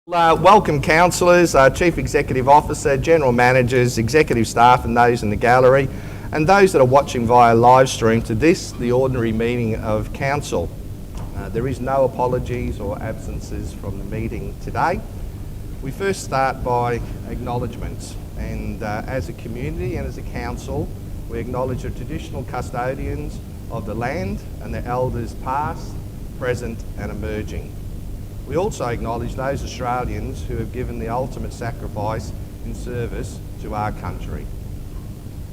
Welcome councillors, Chief Executive Officer, General Managers, Executive Staff and those in the gallery and those that are watching via live stream to this, the ordinary meeting of Council. There is no apologies or absences from the meeting today. We first start by acknowledgements, and as a community and as a council we acknowledge the traditional custodians of the land and their elders past, present and emerging. We also acknowledge those Australians who have given the ultimate sacrifice in service to our country.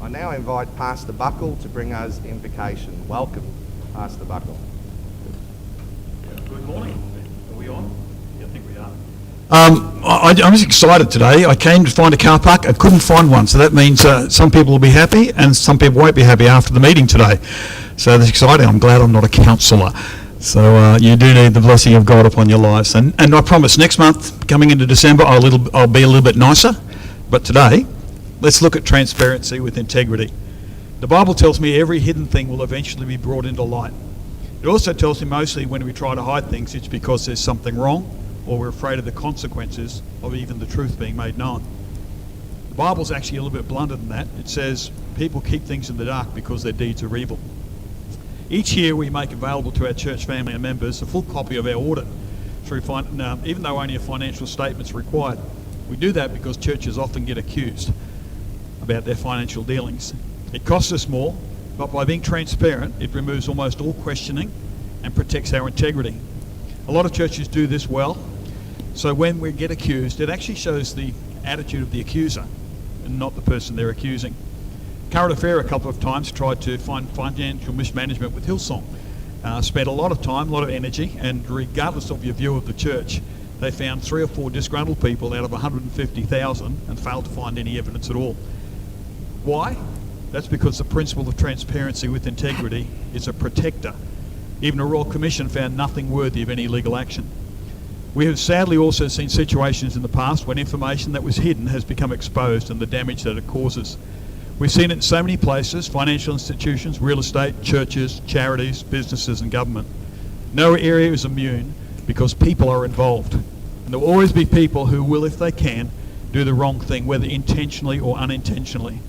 I now invite Pastor Buckle to bring us invocation. Welcome, Pastor Buckle. Good morning. Are we on? Yeah, I think we are. I was excited today. I came to find a car park. I couldn't find one, so that means some people will be happy and some people won't be happy after the meeting today. So that's exciting. I'm glad I'm not a counsellor. So you do need the blessing of God upon your lives. And I promise next month, coming into December, I'll be a little bit nicer. But today, let's look at transparency with integrity. The Bible tells me every hidden thing will eventually be brought into light. It also tells me mostly when we try to hide things, it's because there's something wrong or we're afraid of the consequences of even the truth being made known. The Bible's actually a little bit blunter than that. It says people keep things in the dark because their deeds are evil. Each year we make available to our church family and members a full copy of our audit, even though only a financial statement is required. We do that because churches often get accused about their financial dealings. It costs us more, but by being transparent, it removes almost all questioning and protects our integrity. A lot of churches do this well, so when we get accused, it actually shows the attitude of the accuser and not the person they're accusing. Current Affair a couple of times tried to find financial mismanagement with Hillsong. Spent a lot of time, a lot of energy, and regardless of your view of the church, they found 3 or 4 disgruntled people out of 150,000 and failed to find any evidence at all. Why? That's because the principle of transparency with integrity is a protector. Even a Royal Commission found nothing worthy of any legal action. We have sadly also seen situations in the past when information that was hidden has become exposed and the damage that it causes. We've seen it in so many places: financial institutions, real estate, churches, charities, businesses and government. No area is immune because people are involved. And there will always be people who will, if they can, do the wrong thing, whether intentionally or unintentionally.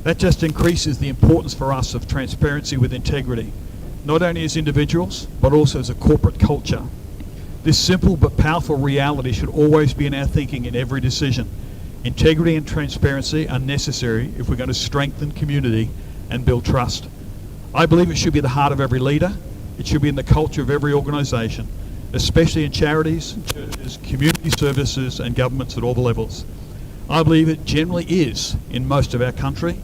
That just increases the importance for us of transparency with integrity, not only as individuals, but also as a corporate culture. This simple but powerful reality should always be in our thinking in every decision. Integrity and transparency are necessary if we're going to strengthen community and build trust. I believe it should be the heart of every leader. It should be in the culture of every organisation, especially in charities, churches, community services and governments at all the levels. I believe it generally is in most of our country,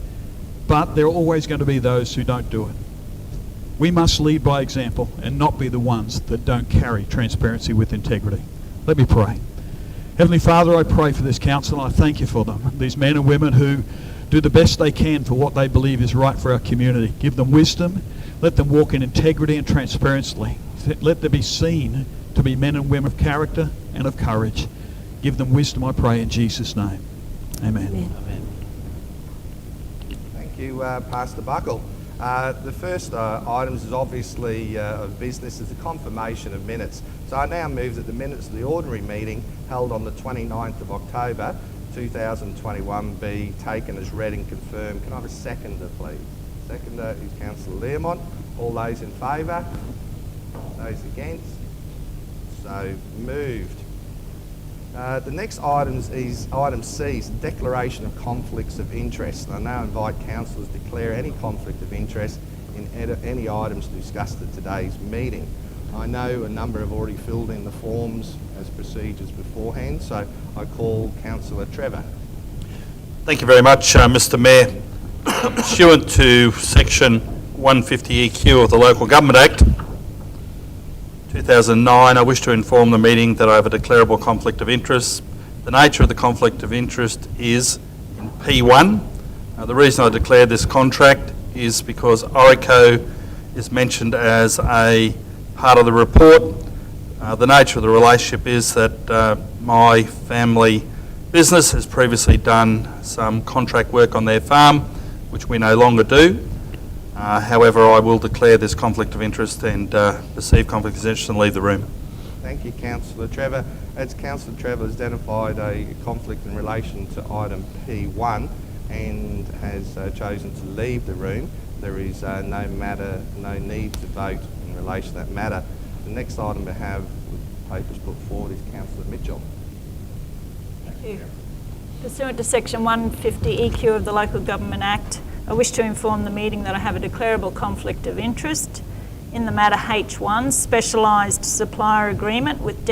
but there are always going to be those who don't do it. We must lead by example and not be the ones that don't carry transparency with integrity. Let me pray. Heavenly Father, I pray for this council and I thank you for them, these men and women who do the best they can for what they believe is right for our community. Give them wisdom, let them walk in integrity and transparency. Let them be seen to be men and women of character and of courage. Give them wisdom, I pray, in Jesus' name. Amen. Amen. Thank you, Pastor Buckle. The first items is obviously of business is the confirmation of minutes. So I now move that the minutes of the ordinary meeting held on the 29th of October 2021 be taken as read and confirmed. Can I have a seconder, please? Seconder is Councillor Learmont. All those in favour? Those against? So moved. The next item is item C, is declaration of conflicts of interest. And I now invite councillors to declare any conflict of interest in any items discussed at today's meeting. I know a number have already filled in the forms as procedures beforehand, so I call Councillor Trevor. Thank you very much, Mr Mayor. Pursuant to section 150 EQ of the Local Government Act 2009, I wish to inform the meeting that I have a declarable conflict of interest. The nature of the conflict of interest is in P1. The reason I declare this contract is because Orico is mentioned as a part of the report. The nature of the relationship is that my family business has previously done some contract work on their farm, which we no longer do. However, I will declare this conflict of interest and perceive conflict of interest and leave the room. Thank you, Councillor Trevor. As Councillor Trevor has identified a conflict in relation to item P1 and has chosen to leave the room, there is no need to vote in relation to that matter. The next item to have with papers put forward is Councillor Mitchell. Thank you. Pursuant to Section 150 EQ of the Local Government Act, I wish to inform the meeting that I have a declarable conflict of interest in the matter H1, Specialised Supplier Agreement with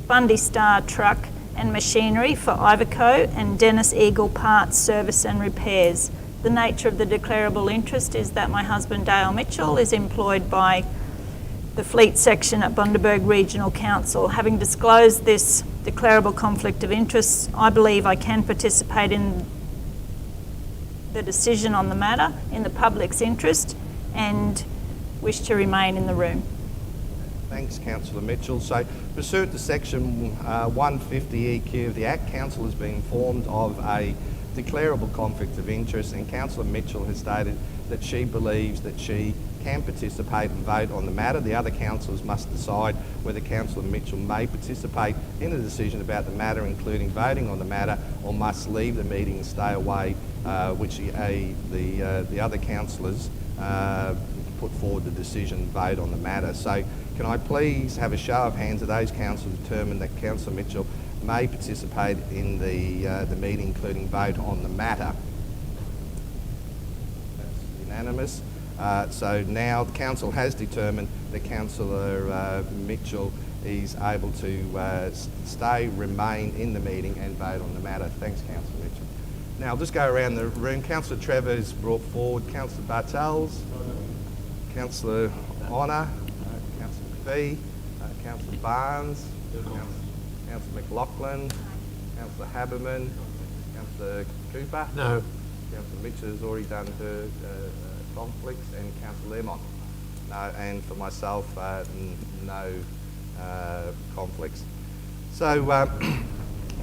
Bundy Star Truck and Machinery for Iveco and Dennis Eagle Parts Service and Repairs. The nature of the declarable interest is that my husband Dale Mitchell is employed by the Fleet Section at Bundaberg Regional Council. Having disclosed this declarable conflict of interest, I believe I can participate in the decision on the matter in the public's interest and wish to remain in the room. Thanks, Councillor Mitchell. So, pursuant to Section 150 EQ of the Act, Council has been informed of a declarable conflict of interest, and Councillor Mitchell has stated that she believes that she can participate and vote on the matter. The other councillors must decide whether Councillor Mitchell may participate in a decision about the matter, including voting on the matter, or must leave the meeting and stay away, which the other councillors put forward the decision, vote on the matter. So can I please have a show of hands of those councillors determine that Councillor Mitchell may participate in the meeting, including vote on the matter? That's unanimous. So now the council has determined that Councillor Mitchell is able to remain in the meeting and vote on the matter. Thanks, Councillor Mitchell. Now I'll just go around the room. Councillor Trevor has brought forward, Councillor Bartels, Councillor Honour, Councillor McPhee, Councillor Barnes, Councillor McLaughlin, Councillor Haberman, Councillor Cooper. No. Councillor Mitchell has already done her conflicts, and Councillor Lemon. No, and for myself, no conflicts. So I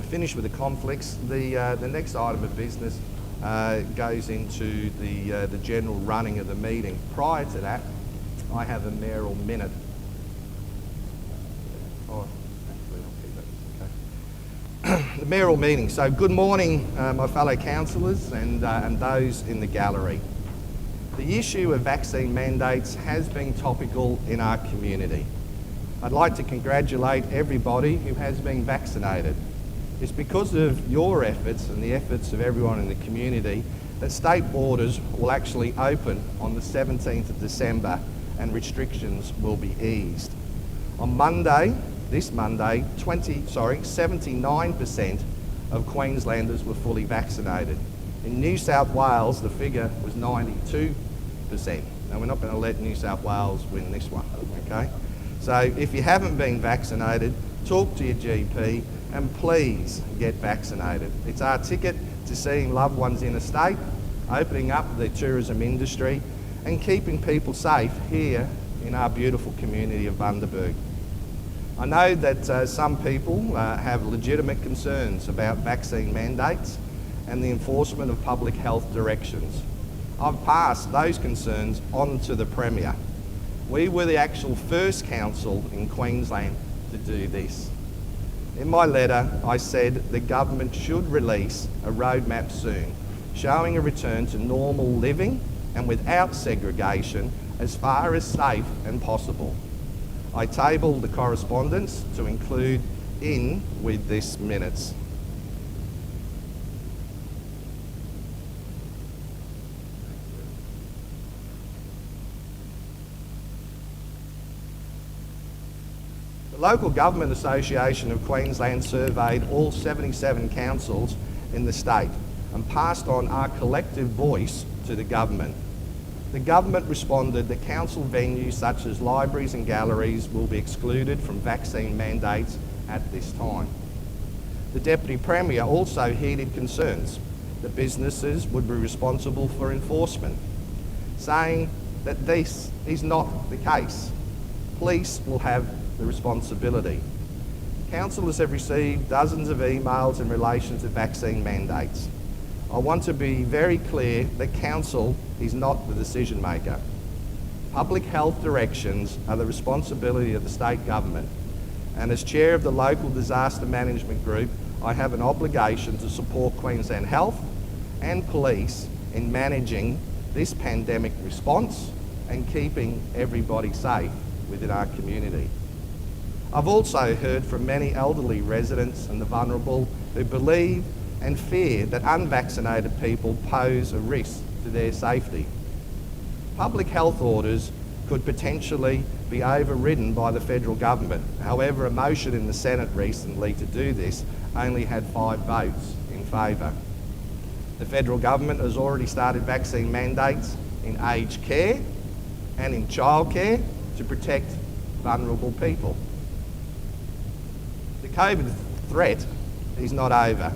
finish with the conflicts. The next item of business goes into the general running of the meeting. Prior to that, I have a Mayoral Minute. Oh, actually, I'll keep it. Okay. The Mayoral meeting. So good morning, my fellow councillors and those in the gallery. The issue of vaccine mandates has been topical in our community. I'd like to congratulate everybody who has been vaccinated. It's because of your efforts and the efforts of everyone in the community that state borders will actually open on the 17th of December and restrictions will be eased. On Monday, this Monday, 79% of Queenslanders were fully vaccinated. In New South Wales, the figure was 92%. Now, we're not going to let New South Wales win this one, okay? So if you haven't been vaccinated, talk to your GP and please get vaccinated. It's our ticket to seeing loved ones in a state, opening up the tourism industry and keeping people safe here in our beautiful community of Bundaberg. I know that some people have legitimate concerns about vaccine mandates and the enforcement of public health directions. I've passed those concerns on to the Premier. We were the actual first council in Queensland to do this. In my letter, I said the government should release a roadmap soon, showing a return to normal living and without segregation as far as safe and possible. I tabled the correspondence to include in with this minutes. The Local Government Association of Queensland surveyed all 77 councils in the state and passed on our collective voice to the government. The government responded that council venues such as libraries and galleries will be excluded from vaccine mandates at this time. The Deputy Premier also heeded concerns that businesses would be responsible for enforcement, saying that this is not the case. Police will have the responsibility. Councillors have received dozens of emails in relation to vaccine mandates. I want to be very clear that council is not the decision maker. Public health directions are the responsibility of the state government, and as chair of the local disaster management group, I have an obligation to support Queensland Health and police in managing this pandemic response and keeping everybody safe within our community. I've also heard from many elderly residents and the vulnerable who believe and fear that unvaccinated people pose a risk to their safety. Public health orders could potentially be overridden by the federal government. However, a motion in the Senate recently to do this only had 5 votes in favour. The federal government has already started vaccine mandates in aged care and in childcare to protect vulnerable people. The COVID threat is not over,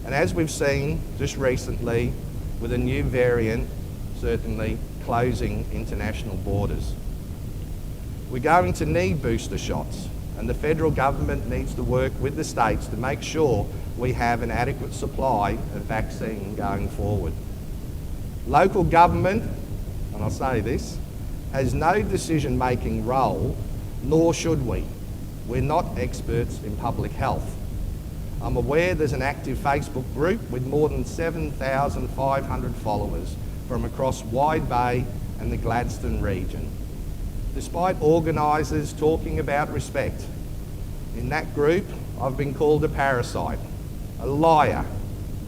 and as we've seen just recently with a new variant certainly closing international borders. We're going to need booster shots, and the federal government needs to work with the states to make sure we have an adequate supply of vaccine going forward. Local government, and I'll say this, has no decision-making role, nor should we. We're not experts in public health. I'm aware there's an active Facebook group with more than 7,500 followers from across Wide Bay and the Gladstone region. Despite organisers talking about respect, in that group I've been called a parasite, a liar,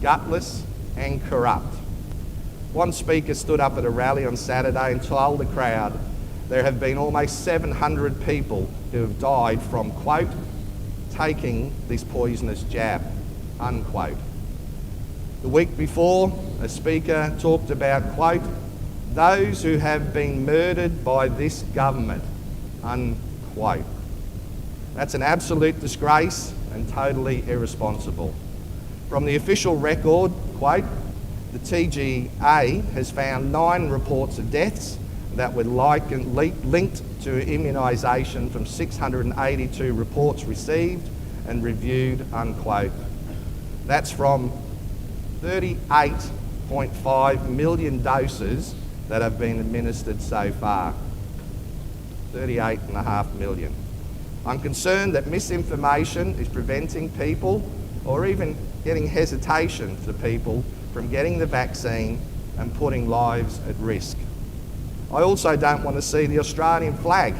gutless and corrupt. One speaker stood up at a rally on Saturday and told the crowd there have been almost 700 people who have died from, quote, taking this poisonous jab, unquote. The week before, a speaker talked about, quote, those who have been murdered by this government, unquote. That's an absolute disgrace and totally irresponsible. From the official record, quote, the TGA has found 9 reports of deaths that were linked to immunisation from 682 reports received and reviewed, unquote. That's from 38.5 million doses that have been administered so far. 38.5 million. I'm concerned that misinformation is preventing people, or even getting hesitation for people, from getting the vaccine and putting lives at risk. I also don't want to see the Australian flag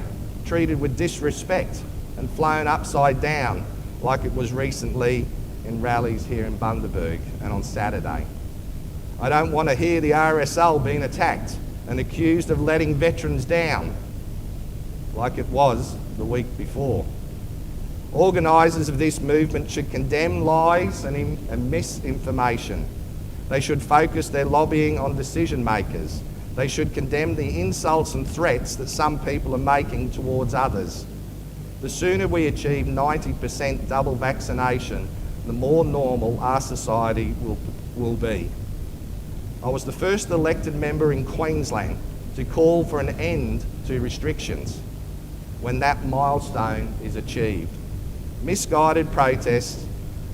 treated with disrespect and flown upside down like it was recently in rallies here in Bundaberg and on Saturday. I don't want to hear the RSL being attacked and accused of letting veterans down like it was the week before. Organisers of this movement should condemn lies and misinformation. They should focus their lobbying on decision makers. They should condemn the insults and threats that some people are making towards others. The sooner we achieve 90% double vaccination, the more normal our society will be. I was the first elected member in Queensland to call for an end to restrictions when that milestone is achieved. Misguided protests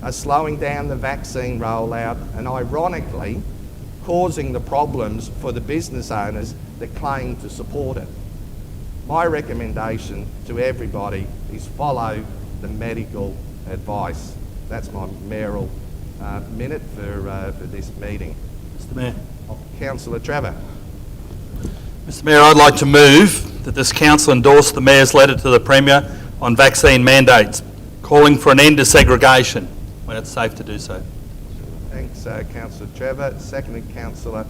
are slowing down the vaccine rollout and, ironically, causing the problems for the business owners that claim to support it. My recommendation to everybody is follow the medical advice. That's my mayoral minute for this meeting. Mr Mayor. Councillor Trevor. Mr Mayor, I'd like to move that this council endorse the Mayor's letter to the Premier on vaccine mandates, calling for an end to segregation when it's safe to do so. Thanks, Councillor Trevor. Seconded, Councillor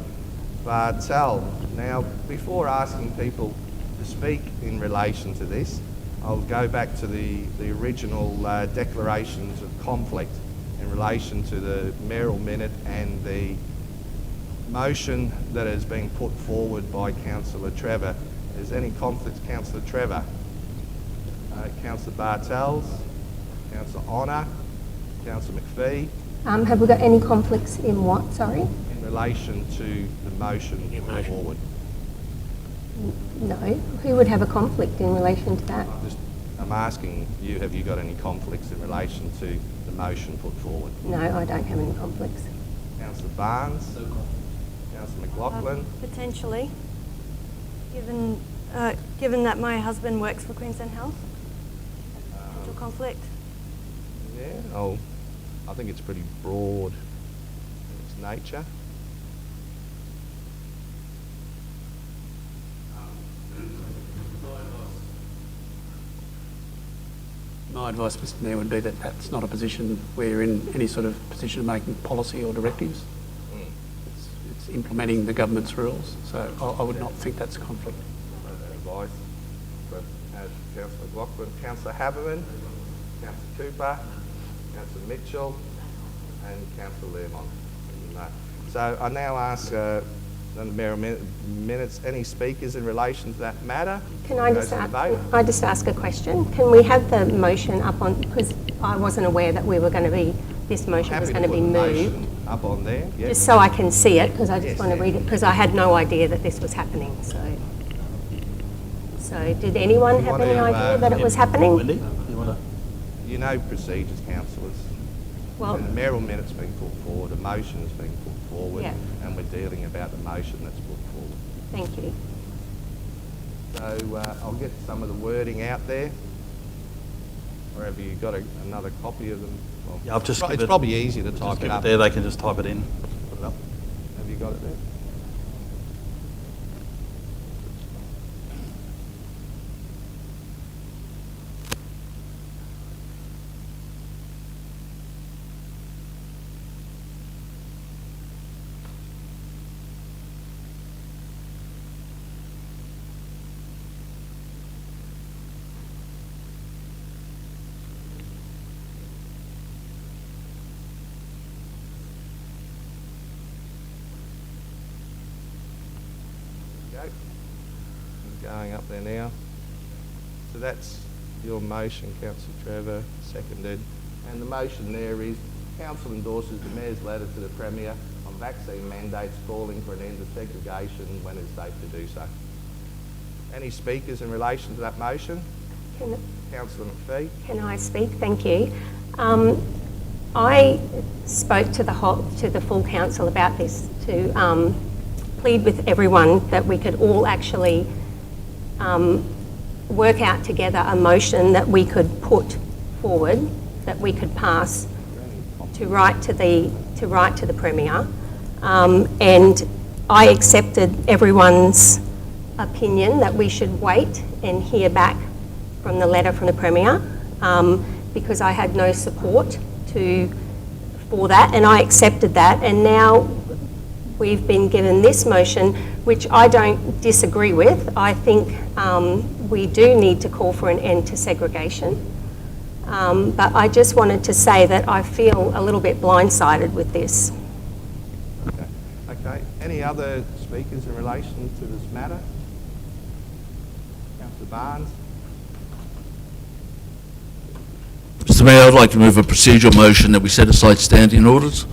Bartel. Now, before asking people to speak in relation to this, I'll go back to the original declarations of conflict in relation to the Mayoral Minute and the motion that has been put forward by Councillor Trevor. Is any conflict, Councillor Trevor? Councillor Bartels, Councillor Honour, Councillor McPhee. Have we got any conflicts in what, sorry? In relation to the motion put forward. No. Who would have a conflict in relation to that? I'm asking you, have you got any conflicts in relation to the motion put forward? No, I don't have any conflicts. Councillor Barnes? Councillor McLaughlin? Potentially, given Given that my husband works for Queensland Health, potential conflict. Yeah, I think it's pretty broad in its nature. My advice, Mr Mayor, would be that that's not a position where you're in any sort of position of making policy or directives. It's implementing the government's rules, so I would not think that's a conflict. Advice. But Councillor McLaughlin, Councillor Haberman, Councillor Cooper, Councillor Mitchell, and Councillor Learmont. No. So I now ask the Mayoral Minutes, any speakers in relation to that matter? Can I just ask a question? Can we have the motion up on, because I wasn't aware that this motion was going to be moved. Up on there, yeah. Just so I can see it, because I just want to read it, because I had no idea that this was happening, So did anyone have any idea that it was happening? Wendy, You know procedures, councillors. Well, And the Mayoral Minute's been put forward, a motion has been put forward, Yeah. and we're dealing about the motion that's put forward. thank you. So I'll get some of the wording out there. Or have you got another copy of them? Well, Yeah, I've just it's give it- probably easier to just type it give up. there, they can just type it in. Put it up. Have you got it there? Going up there now. So that's your motion, Councillor Trevor, seconded. And the motion there is Council endorses the Mayor's letter to the Premier on vaccine mandates calling for an end to segregation when it's safe to do so. Any speakers in relation to that motion? Councillor McPhee. Can I speak? Thank you. I spoke to the full council about this to plead with everyone that we could all actually work out together a motion that we could put forward, that we could pass to write to the Premier, and I accepted everyone's opinion that we should wait and hear back from the letter from the Premier, because I had no support for that, and I accepted that, and now we've been given this motion, which I don't disagree with. I think we do need to call for an end to segregation. But I just wanted to say that I feel a little bit blindsided with this. Okay. Any other speakers in relation to this matter? Councillor Barnes. Mr Mayor, I'd like to move a procedural motion that we set aside standing orders,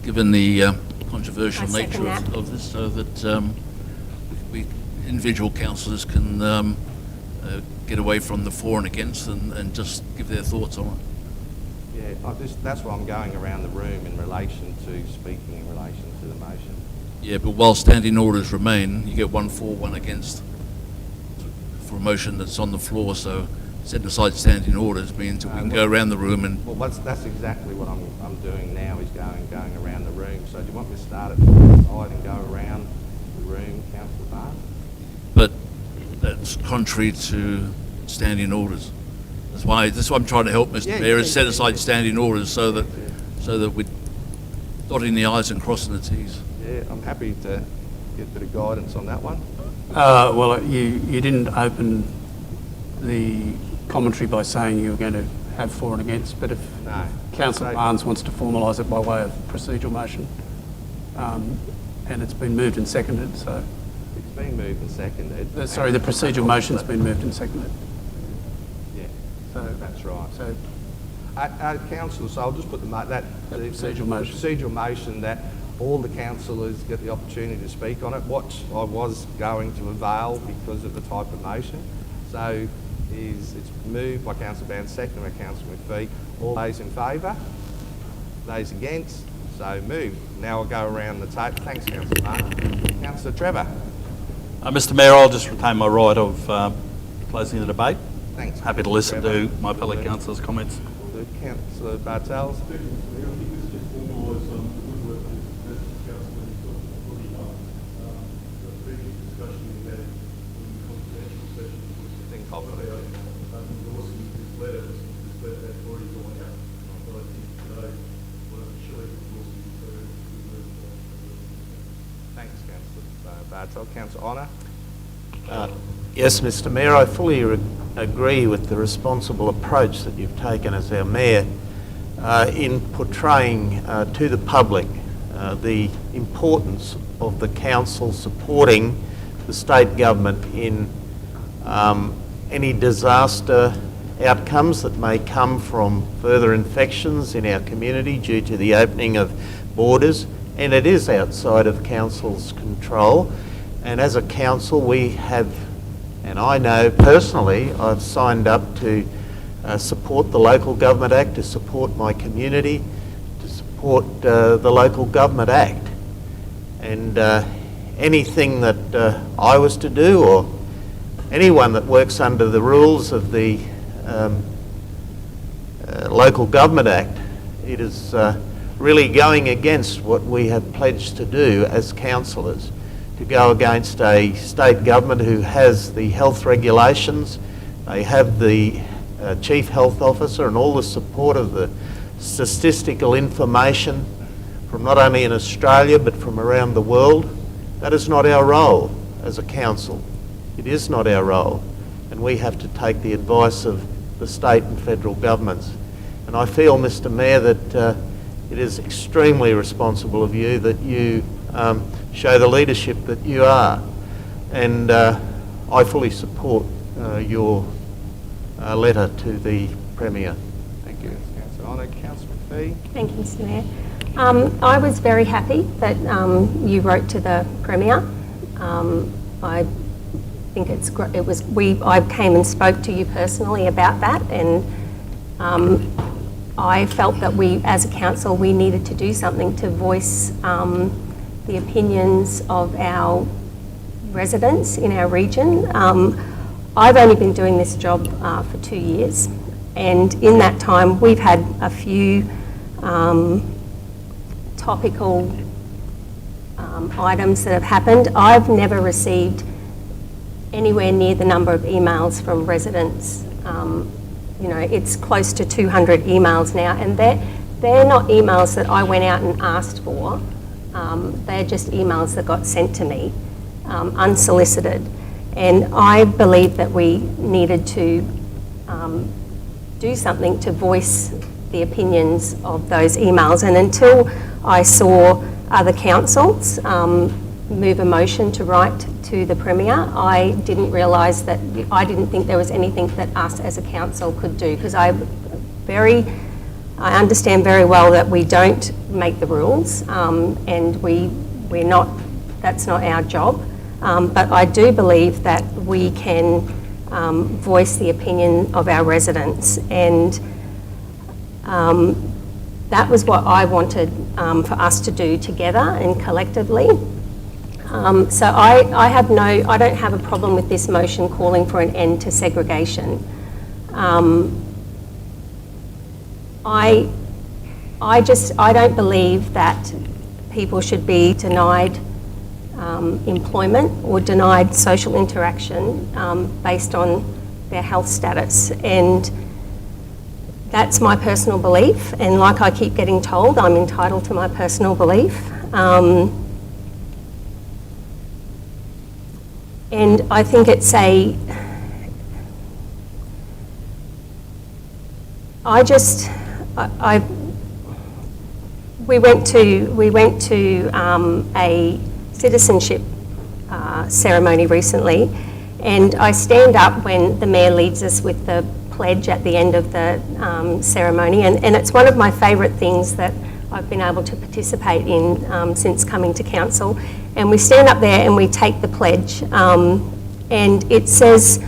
given the controversial I second nature that. of this, so that we individual councillors can get away from the for and against and just give their thoughts on it. Yeah, that's why I'm going around the room in relation to speaking in relation to the motion. Yeah, but while standing orders remain, you get 1 for, 1 against for a motion that's on the floor, so setting aside standing orders means that we can go around the room and... Well, that's exactly what I'm doing now, is going around the room. So do you want me to start at the side and go around the room, Councillor Barnes? But that's contrary to standing orders. That's why I'm trying to help Mr Mayor, is set aside standing orders so that we're dotting the I's and crossing the T's. Yeah, I'm happy to get a bit of guidance on that one. Well, you didn't open the commentary by saying you were going to have for and against, but if No. Councillor Barnes wants to formalise it by way of procedural motion, and it's been moved and seconded, so... It's been moved and seconded. sorry, the procedural motion's been moved and seconded. Yeah, So that's right. So Councillor, so I'll just put the procedural motion. Procedural motion that all the councillors get the opportunity to speak on it, what I was going to avail because of the type of motion. So it's moved by Councillor Barnes, seconded by Councillor McPhee. All those in favour? Those against? So moved. Now I'll go around the table. Thanks, Councillor Barnes. Councillor Trevor. Mr Mayor, I'll just retain my right of closing the debate. Thanks. Happy to listen to my fellow councillors' comments. Councillor Bartels. Thanks, Councillor Bartels. Councillor Honour. Yes, Mr Mayor, I fully agree with the responsible approach that you've taken as our Mayor in portraying to the public the importance of the Council supporting the state government in any disaster outcomes that may come from further infections in our community due to the opening of borders, and it is outside of Council's control. And as a council, we have, and I know personally, I've signed up to support the Local Government Act, to support my community, to support the Local Government Act. And anything that I was to do, or anyone that works under the rules of the Local Government Act, it is really going against what we have pledged to do as councillors, to go against a state government who has the health regulations. They have the Chief Health Officer and all the support of the statistical information from not only in Australia but from around the world. That is not our role as a council. It is not our role, and we have to take the advice of the state and federal governments. And I feel, Mr Mayor, that it is extremely responsible of you that you show the leadership that you are. And I fully support your letter to the Premier. Thank you, Councillor Honour. Councillor McPhee. Thank you, Mr Mayor. I was very happy that you wrote to the Premier. I think I came and spoke to you personally about that, and I felt that we, as a council, we needed to do something to voice the opinions of our residents in our region. I've only been doing this job for 2 years, and in that time we've had a few topical items that have happened. I've never received anywhere near the number of emails from residents. You know, it's close to 200 emails now, and they're not emails that I went out and asked for. They're just emails that got sent to me, unsolicited. And I believe that we needed to do something to voice the opinions of those emails. And until I saw other councils move a motion to write to the Premier, I didn't realise that, I didn't think there was anything that us as a council could do, because I understand very well that we don't make the rules, and we're not, that's not our job. But I do believe that we can voice the opinion of our residents, and that was what I wanted for us to do together and collectively. So I don't have a problem with this motion calling for an end to segregation. I don't believe that people should be denied employment or denied social interaction based on their health status, and that's my personal belief, and like I keep getting told, I'm entitled to my personal belief. And I think it's we went to a citizenship ceremony recently, and I stand up when the Mayor leads us with the pledge at the end of the ceremony, and it's one of my favourite things that I've been able to participate in since coming to council. And we stand up there and we take the pledge, and it says,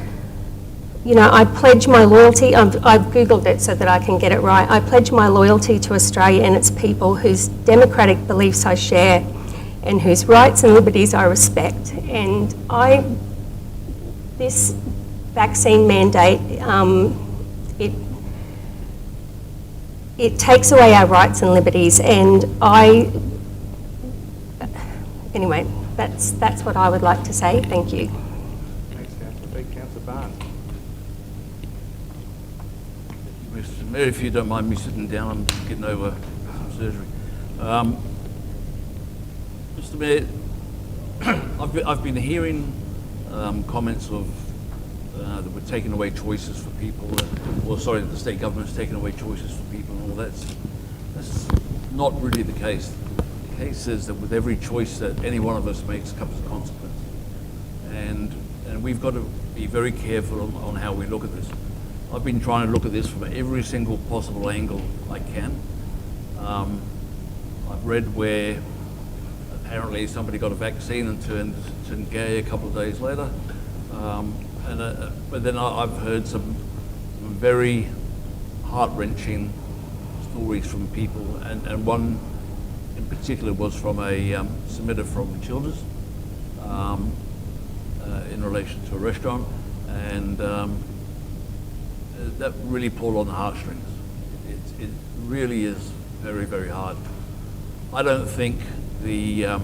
you know, I pledge my loyalty, I've Googled it so that I can get it right. I pledge my loyalty to Australia and its people, whose democratic beliefs I share, and whose rights and liberties I respect. And this vaccine mandate, it takes away our rights and liberties, and anyway, that's what I would like to say. Thank you. Thanks, Councillor Peake. Councillor Barnes. Mr. Mayor, if you don't mind me sitting down, I'm just getting over some surgery. Mr. Mayor, I've been hearing comments of that we're taking away choices for people, the state government's taking away choices for people and all that. That's not really the case. The case is that with every choice that any one of us makes comes a consequence. And we've got to be very careful on how we look at this. I've been trying to look at this from every single possible angle I can. I've read where apparently somebody got a vaccine and turned gay a couple of days later. But then I've heard some very heart-wrenching stories from people, and one in particular was from a submitter from Childers in relation to a restaurant, and that really pulled on the heartstrings. It really is very, very hard. I don't think the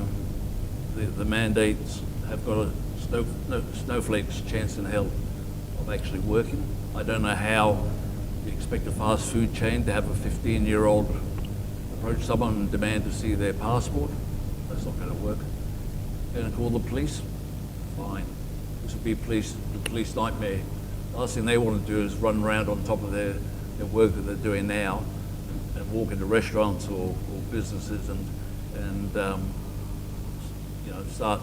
mandates have got a snowflake's chance in hell of actually working. I don't know how you expect a fast food chain to have a 15-year-old approach someone and demand to see their passport. That's not going to work. Going to call the police? Fine. This would be the police nightmare. The last thing they want to do is run around on top of their work that they're doing now and walk into restaurants or businesses and start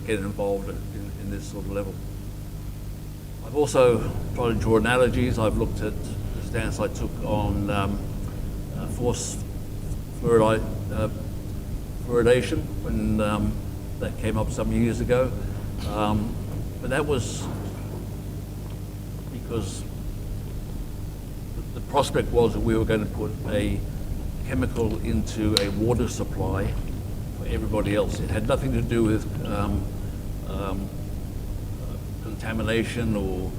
getting involved in this sort of level. I've also tried to draw analogies. I've looked at the stance I took on forced fluoridation when that came up some years ago. But that was because the prospect was that we were going to put a chemical into a water supply for everybody else. It had nothing to do with contamination or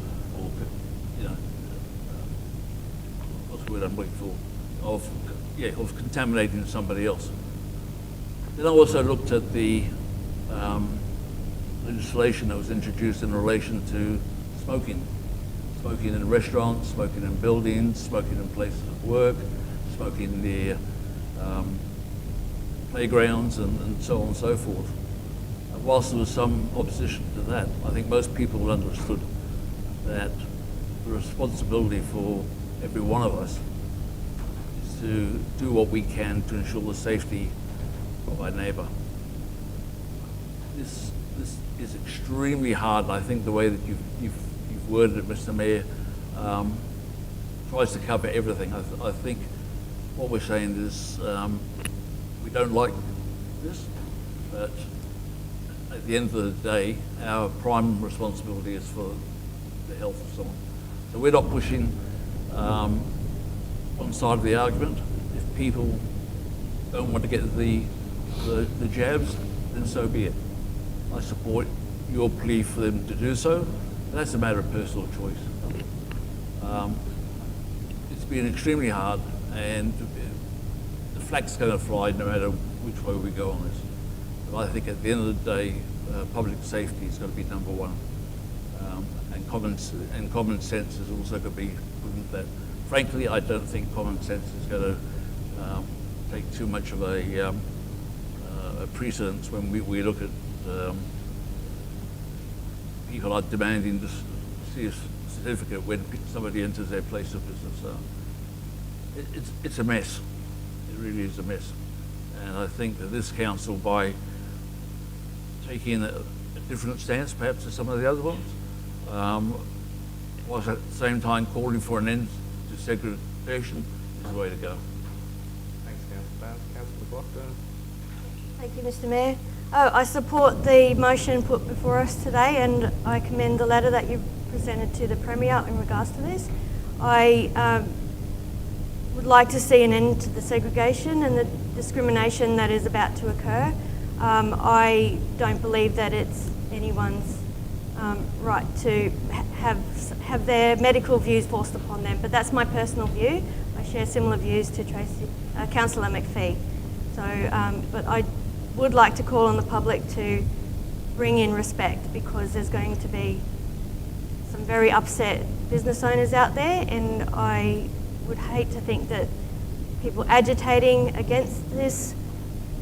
what's the word I'm looking for? Of contaminating somebody else. Then I also looked at the legislation that was introduced in relation to smoking. Smoking in restaurants, smoking in buildings, smoking in places of work, smoking near playgrounds and so on and so forth. And whilst there was some opposition to that, I think most people understood that the responsibility for every one of us is to do what we can to ensure the safety of our neighbour. This is extremely hard. I think the way that you've worded it, Mr. Mayor, tries to cover everything. I think what we're saying is we don't like this, but at the end of the day, our prime responsibility is for the health of someone. So we're not pushing one side of the argument. If people don't want to get the jabs, then so be it. I support your plea for them to do so. That's a matter of personal choice. It's been extremely hard, and the flag's going to fly no matter which way we go on this. But I think at the end of the day, public safety is going to be number one, and common sense is also going to be with that. Frankly, I don't think common sense is going to take too much of a precedence when we look at people are demanding to see a certificate when somebody enters their place of business. It's a mess. It really is a mess. And I think that this council, by taking a different stance perhaps to some of the other ones, whilst at the same time calling for an end to segregation, is the way to go. Thanks, Councillor Barnes. Councillor Blackburn. Thank you, Mr. Mayor. I support the motion put before us today, and I commend the letter that you've presented to the Premier in regards to this. I would like to see an end to the segregation and the discrimination that is about to occur. I don't believe that it's anyone's right to have their medical views forced upon them, but that's my personal view. I share similar views to Councillor McPhee. So, but I would like to call on the public to bring in respect, because there's going to be some very upset business owners out there, and I would hate to think that people agitating against this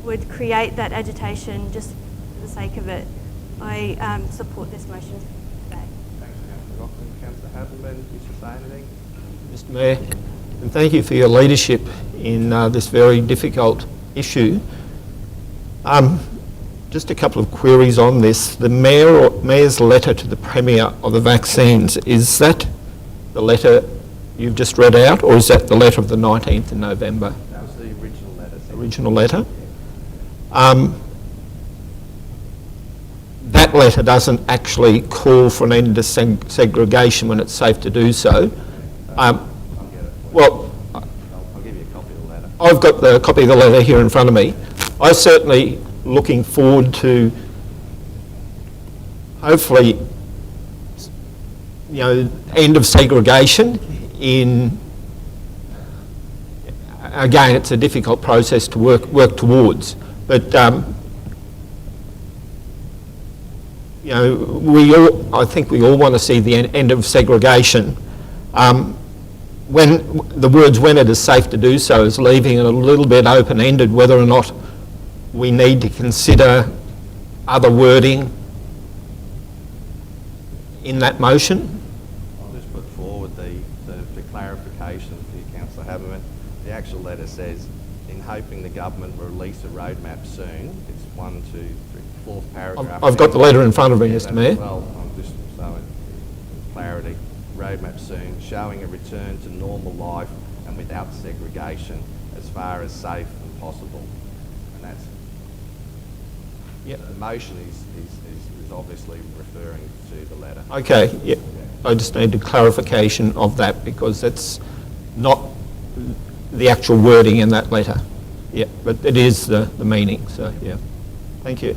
would create that agitation just for the sake of it. I support this motion today. Thanks, Councillor Rockland. Councillor Haberman, wish to say anything? Mr Mayor, and thank you for your leadership in this very difficult issue. Just a couple of queries on this. The Mayor's letter to the Premier of the vaccines, is that the letter you've just read out, or is that the letter of the 19th of November? That was the original letter. Original letter? That letter doesn't actually call for an end to segregation when it's safe to do so. Well, I'll give you a copy of the letter. I've got the copy of the letter here in front of me. I certainly looking forward to hopefully, end of segregation in, again, it's a difficult process to work towards, but I think we all want to see the end of segregation. When the words "when it is safe to do so" is leaving it a little bit open-ended whether or not we need to consider other wording in that motion. I'll just put forward the clarification for you, Councillor Haberman. The actual letter says, in hoping the government will release a roadmap soon. It's 1, 2, 3, 4th paragraph. I've got the letter in front of me, Mr Mayor. Well, I'm just showing clarity. Roadmap soon, showing a return to normal life and without segregation as far as safe and possible. And that's, the motion is obviously referring to the letter. Okay, yeah. I just need a clarification of that because that's not the actual wording in that letter. Yeah, but it is the meaning, so yeah. Thank you.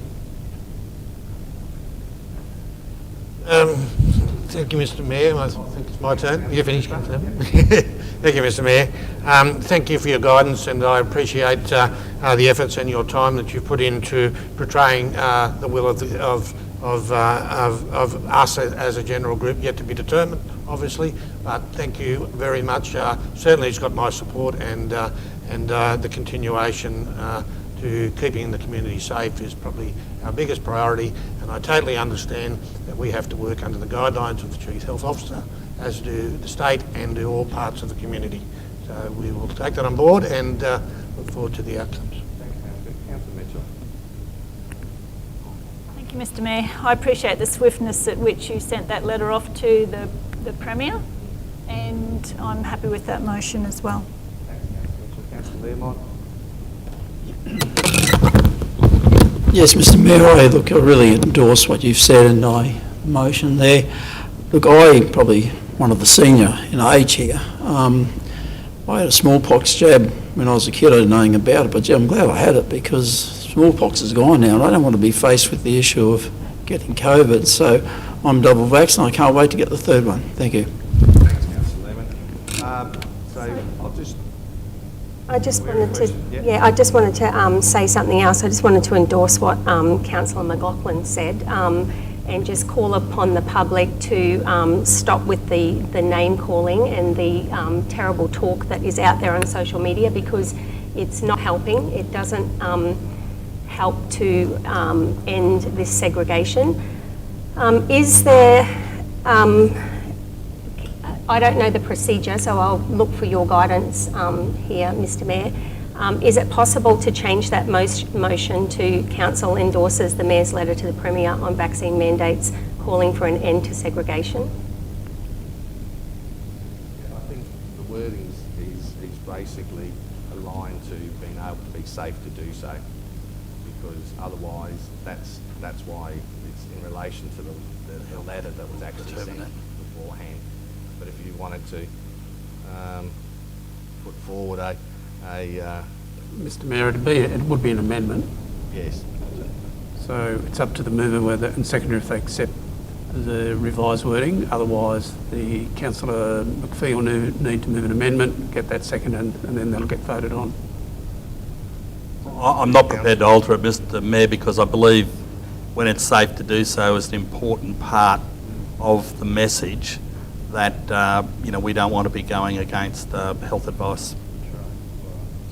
Thank you, Mr Mayor. I think it's my turn. You finished? Thank you, Mr Mayor. Thank you for your guidance, and I appreciate the efforts and your time that you've put into portraying the will of us as a general group, yet to be determined, obviously. But thank you very much. Certainly, it's got my support, and the continuation to keeping the community safe is probably our biggest priority, and I totally understand that we have to work under the guidelines of the Chief Health Officer, as do the state and do all parts of the community. So we will take that on board and look forward to the outcomes. Thanks, Councillor Mitchell. Thank you, Mr Mayor. I appreciate the swiftness at which you sent that letter off to the Premier, and I'm happy with that motion as well. Thanks, Councillor Mitchell. Councillor Learmont. Yes, Mr Mayor, I really endorse what you've said in my motion there. Look, I'm probably one of the senior in age here. I had a smallpox jab when I was a kid. I didn't know anything about it, but I'm glad I had it because smallpox is gone now, and I don't want to be faced with the issue of getting COVID. So I'm double vaccinated. I can't wait to get the third one. Thank you. Thanks, Councillor Learmont. I just wanted to say something else. I just wanted to endorse what Councillor McLaughlin said and just call upon the public to stop with the name calling and the terrible talk that is out there on social media, because it's not helping. It doesn't help to end this segregation. Is there... I don't know the procedure, so I'll look for your guidance here, Mr Mayor. Is it possible to change that motion to Council endorses the Mayor's letter to the Premier on vaccine mandates calling for an end to segregation? I think the wording is basically aligned to being able to be safe to do so, because otherwise that's why it's in relation to the letter that was actually sent beforehand. But if you wanted to put forward a Mr Mayor, it would be an amendment. yes. So it's up to the mover whether, and seconder if they accept the revised wording. Otherwise, the Councillor McPhee will need to move an amendment, get that seconded, and then that'll get voted on. I'm not prepared to alter it, Mr Mayor, because I believe when it's safe to do so is an important part of the message that, we don't want to be going against health advice.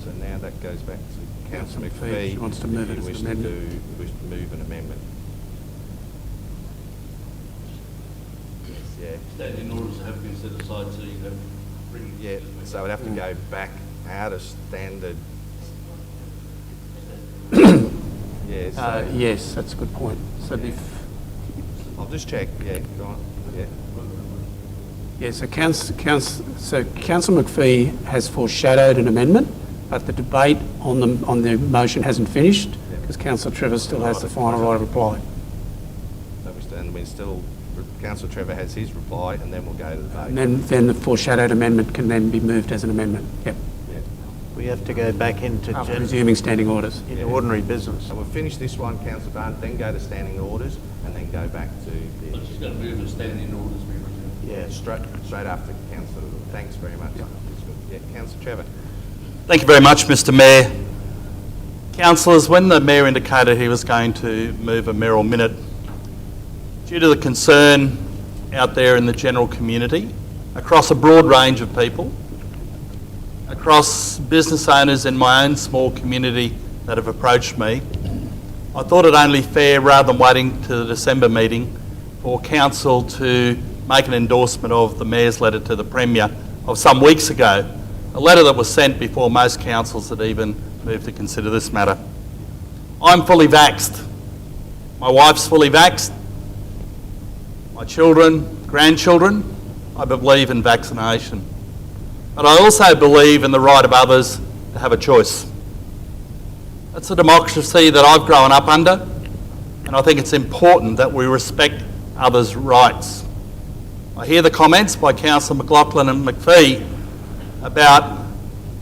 So now that goes back to Councillor McPhee, McPhee. she wants to move it as an amendment. Wish to move an amendment. Yeah. Standing orders have been set aside, so you have to bring... Yeah, so it'd have to go back out of standard. Yeah, so Yes, that's a good point. So I'll just check. Yeah, go on. Yeah. Yeah, so Councillor McPhee has foreshadowed an amendment, but the debate on the motion hasn't finished because Councillor Trevor still has the final right of reply. So Councillor Trevor has his reply, and then we'll go to the vote. And then the foreshadowed amendment can then be moved as an amendment. Yep. We have to go back into After resuming standing orders. ordinary business. So we'll finish this one, Councillor Barnes, then go to standing orders, and then go back to the... I'm just going to move the standing orders be resumed. Yeah, straight after Councillor. Thanks very much. Yeah, Councillor Trevor. Thank you very much, Mr Mayor. Councillors, when the Mayor indicated he was going to move a Mayoral Minute, due to the concern out there in the general community, across a broad range of people, across business owners in my own small community that have approached me, I thought it only fair, rather than waiting to the December meeting, for Council to make an endorsement of the Mayor's letter to the Premier of some weeks ago, a letter that was sent before most councils had even moved to consider this matter. I'm fully vaxxed. My wife's fully vaxxed. My children, grandchildren, I believe in vaccination. But I also believe in the right of others to have a choice. That's a democracy that I've grown up under, and I think it's important that we respect others' rights. I hear the comments by Councillor McLaughlin and McPhee about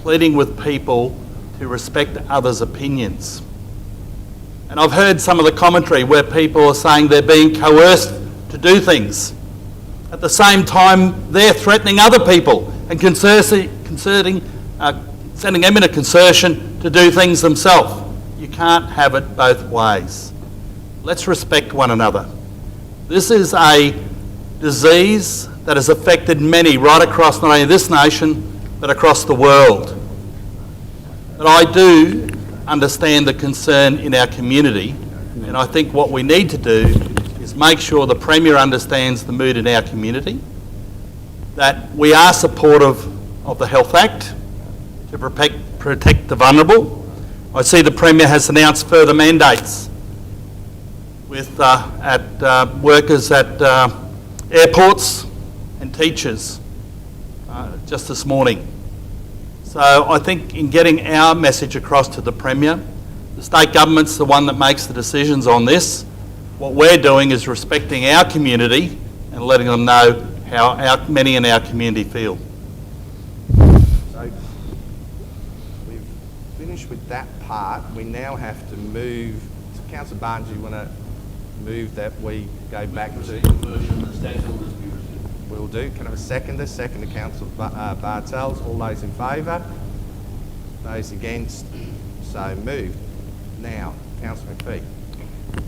pleading with people to respect others' opinions. And I've heard some of the commentary where people are saying they're being coerced to do things. At the same time, they're threatening other people and sending them in a concertion to do things themselves. You can't have it both ways. Let's respect one another. This is a disease that has affected many right across not only this nation, but across the world. But I do understand the concern in our community, and I think what we need to do is make sure the Premier understands the mood in our community, that we are supportive of the Health Act to protect the vulnerable. I see the Premier has announced further mandates with workers at airports and teachers just this morning. So I think in getting our message across to the Premier, the state government's the one that makes the decisions on this. What we're doing is respecting our community and letting them know how many in our community feel. So we've finished with that part. We now have to move. So Councillor Barnes, you want to move that we go back to... We'll do. Can I have a seconder? Second to Councillor Bartels. All those in favour? Those against? So moved. Now, Councillor McPhee.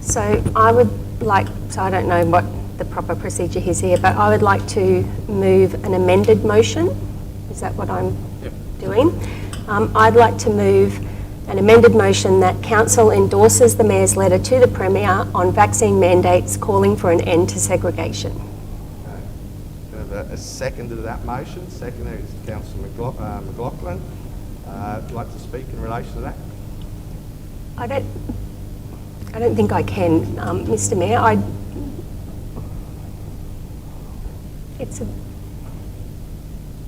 So I don't know what the proper procedure is here, but I would like to move an amended motion. Is that what I'm doing? I'd like to move an amended motion that Council endorses the Mayor's letter to the Premier on vaccine mandates calling for an end to segregation. Can I have a seconder to that motion? Seconder is Councillor McLaughlin. Would you like to speak in relation to that? I don't think I can, Mr. Mayor.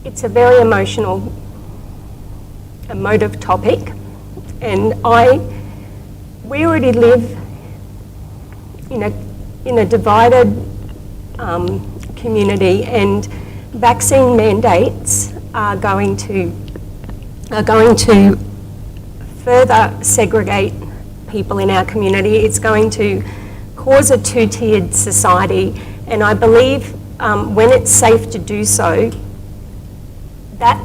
It's a very emotional, emotive topic, and we already live in a divided community, and vaccine mandates are going to further segregate people in our community. It's going to cause a two-tiered society, and I believe when it's safe to do so, that,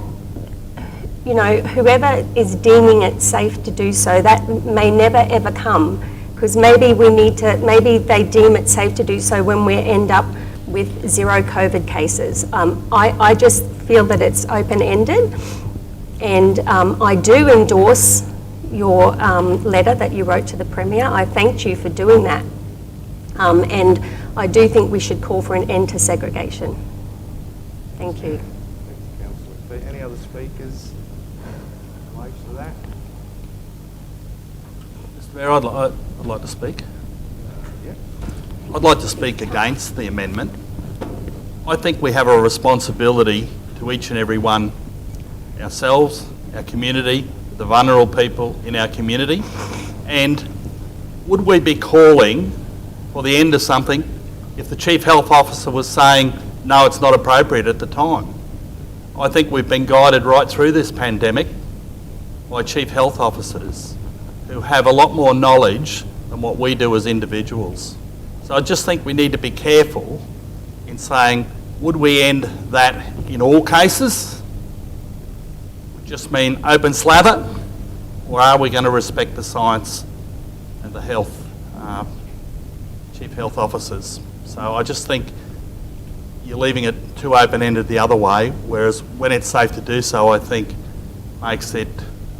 you know, whoever is deeming it safe to do so, that may never ever come, because maybe maybe they deem it safe to do so when we end up with 0 COVID cases. I just feel that it's open-ended, and I do endorse your letter that you wrote to the Premier. I thanked you for doing that. And I do think we should call for an end to segregation. Thank you. Thanks, Councillor. Any other speakers in relation to that? Mr Mayor, I'd like to speak. Yeah. I'd like to speak against the amendment. I think we have a responsibility to each and every one, ourselves, our community, the vulnerable people in our community, and would we be calling for the end of something if the Chief Health Officer was saying, no, it's not appropriate at the time? I think we've been guided right through this pandemic by Chief Health Officers who have a lot more knowledge than what we do as individuals. So I just think we need to be careful in saying, would we end that in all cases? Would just mean open slather? Or are we going to respect the science and the health, Chief Health Officers? So I just think you're leaving it too open-ended the other way, whereas when it's safe to do so, I think makes it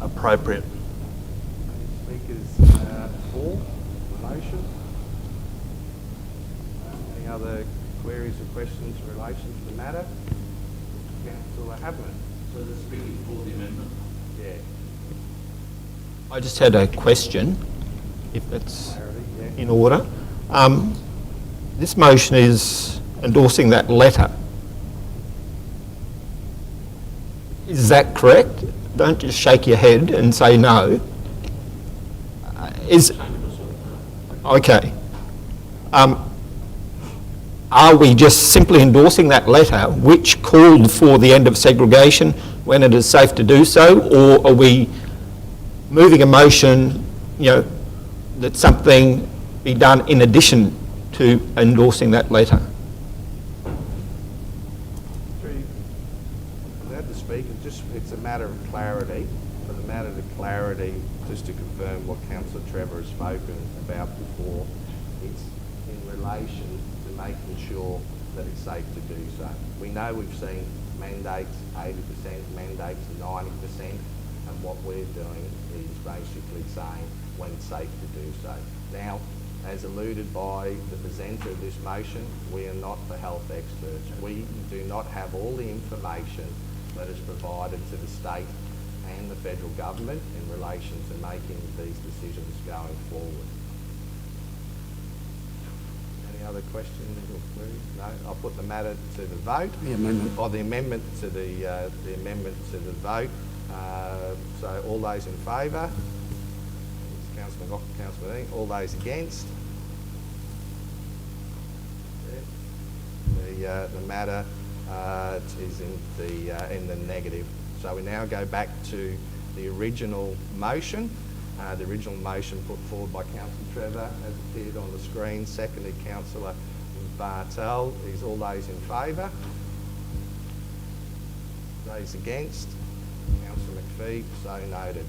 appropriate. Any speakers for the motion? Any other queries or questions in relation to the matter? Councillor Habman. So they're speaking for the amendment? Yeah. I just had a question, if it's in order. This motion is endorsing that letter. Is that correct? Don't just shake your head and say no. Okay. Are we just simply endorsing that letter which called for the end of segregation when it is safe to do so, or are we moving a motion, you know, that something be done in addition to endorsing that letter? Without the speaker, it's a matter of clarity. For the matter of clarity, just to confirm what Councillor Trevor has spoken about before, it's in relation to making sure that it's safe to do so. We know we've seen mandates 80%, mandates 90%, and what we're doing is basically saying when it's safe to do so. Now, as alluded by the presenter of this motion, we are not the health experts. We do not have all the information that is provided to the state and the federal government in relation to making these decisions going forward. Any other questions or queries? No? I'll put the matter to the vote. The amendment. Or the amendment to the amendment to the vote. So all those in favour? Councillor McLaughlin, Councillor Dean. All those against? The matter is in the negative. So we now go back to the original motion. The original motion put forward by Councillor Trevor has appeared on the screen. Seconded Councillor Bartel. Is all those in favour? Those against? Councillor McPhee, so noted.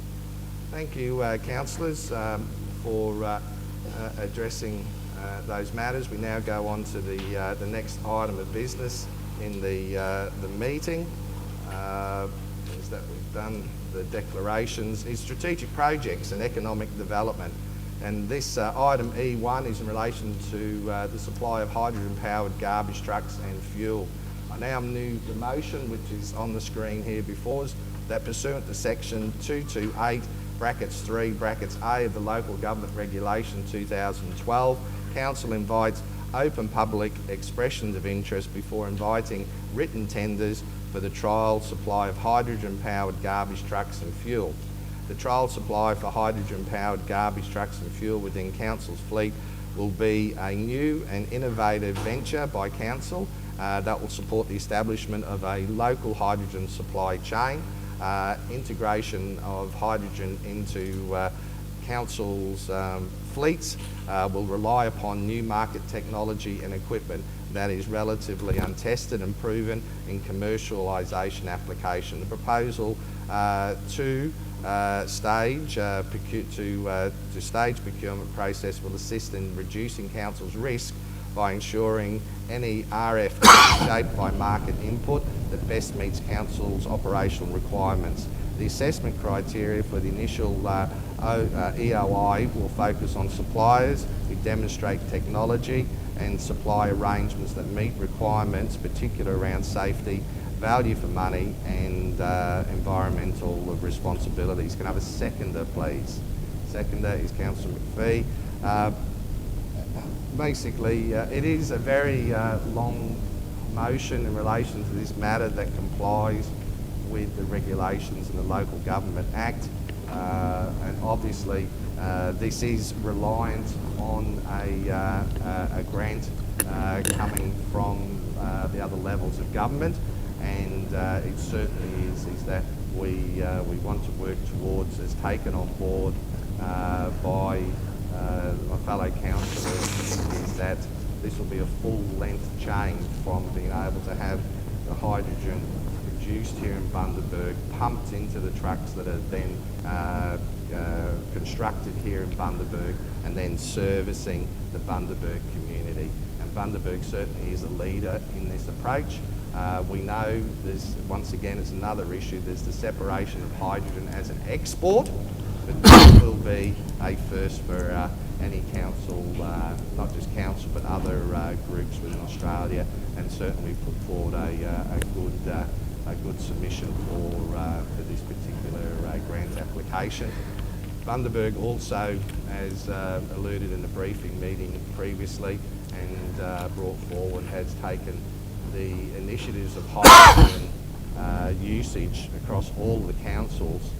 Thank you, councillors, for addressing those matters. We now go on to the next item of business in the meeting. Is that we've done the declarations, is strategic projects and economic development. And this item E1 is in relation to the supply of hydrogen-powered garbage trucks and fuel. I now move the motion, which is on the screen here before us, that pursuant to section 228 brackets 3 brackets A of the Local Government Regulation 2012, Council invites open public expressions of interest before inviting written tenders for the trial supply of hydrogen-powered garbage trucks and fuel. The trial supply for hydrogen-powered garbage trucks and fuel within Council's fleet will be a new and innovative venture by Council that will support the establishment of a local hydrogen supply chain, integration of hydrogen into council's fleets will rely upon new market technology and equipment that is relatively untested and proven in commercialisation application. The proposal to stage procurement process will assist in reducing council's risk by ensuring any RFP is shaped by market input that best meets council's operational requirements. The assessment criteria for the initial EOI will focus on suppliers who demonstrate technology and supply arrangements that meet requirements, particularly around safety, value for money and environmental responsibilities. Can I have a seconder, please? Seconder is Councillor McPhee. Basically, it is a very long motion in relation to this matter that complies with the regulations in the Local Government Act, and obviously this is reliant on a grant coming from the other levels of government, and it certainly is that we want to work towards, as taken on board by my fellow councillors, is that this will be a full-length change from being able to have the hydrogen produced here in Bundaberg, pumped into the trucks that are then constructed here in Bundaberg, and then servicing the Bundaberg community. And Bundaberg certainly is a leader in this approach. We know there's, once again, it's another issue, there's the separation of hydrogen as an export, but this will be a first for any council, not just council, but other groups within Australia, and certainly put forward a good submission for this particular grant application. Bundaberg also, as alluded in the briefing meeting previously and brought forward, has taken the initiatives of hydrogen usage across all of the councils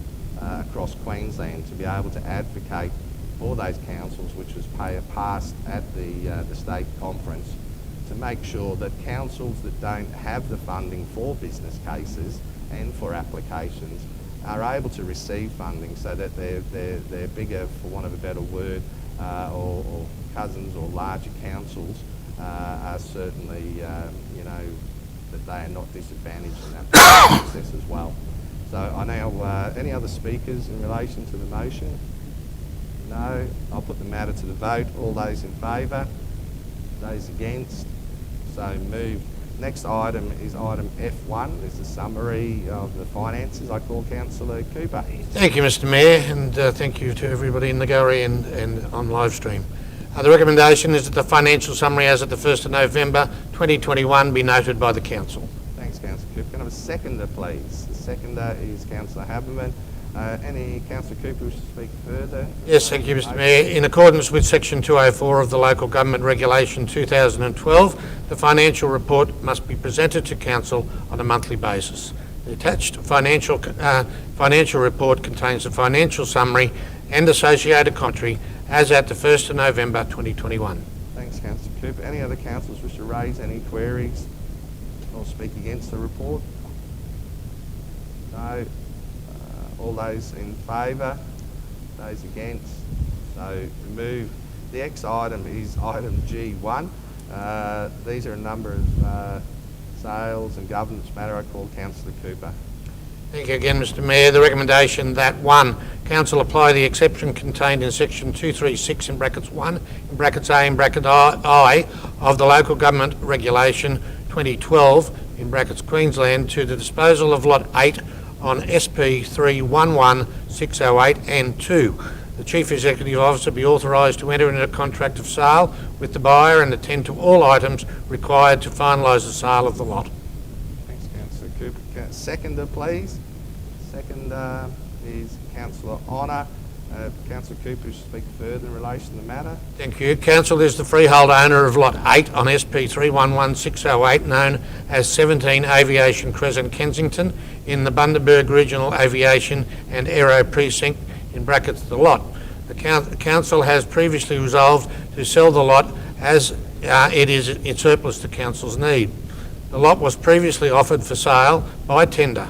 across Queensland to be able to advocate for those councils, which was passed at the state conference, to make sure that councils that don't have the funding for business cases and for applications are able to receive funding, so that they're bigger, for want of a better word, or cousins or larger councils are certainly, that they are not disadvantaged in that process as well. So I now, any other speakers in relation to the motion? No. I'll put the matter to the vote. All those in favour? Those against? So moved. Next item is item F1. There's a summary of the finances. I call Councillor Cooper. Thank you, Mr Mayor, and thank you to everybody in the gallery and on live stream. The recommendation is that the financial summary as of the 1st of November 2021 be noted by the Council. Thanks, Councillor Cooper. Can I have a seconder, please? The seconder is Councillor Haberman. Any Councillor Cooper wish to speak further? Yes, thank you, Mr Mayor. In accordance with Section 204 of the Local Government Regulation 2012, the financial report must be presented to Council on a monthly basis. The attached financial report contains the financial summary and associated commentary as at the 1st of November 2021. Thanks, Councillor Cooper. Any other councillors wish to raise any queries or speak against the report? No. All those in favour? Those against? So moved. The next item is item G1. These are a number of sales and governance matter. I call Councillor Cooper. Thank you again, Mr Mayor. The recommendation that 1, Council apply the exception contained in section 236 in brackets 1, in brackets A, in bracket I of the Local Government Regulation 2012, in brackets Queensland, to the disposal of lot 8 on SP 311608, and 2, the Chief Executive Officer be authorised to enter into a contract of sale with the buyer and attend to all items required to finalise the sale of the lot. Thanks, Councillor Cooper. Seconder, please. Seconder is Councillor Honour. Councillor Cooper wish to speak further in relation to the matter. Thank you. Council is the freehold owner of lot 8 on SP 311608, known as 17 Aviation Crescent, Kensington, in the Bundaberg Regional Aviation and Aero Precinct, in brackets the lot. The Council has previously resolved to sell the lot as it is in surplus to Council's need. The lot was previously offered for sale by tender.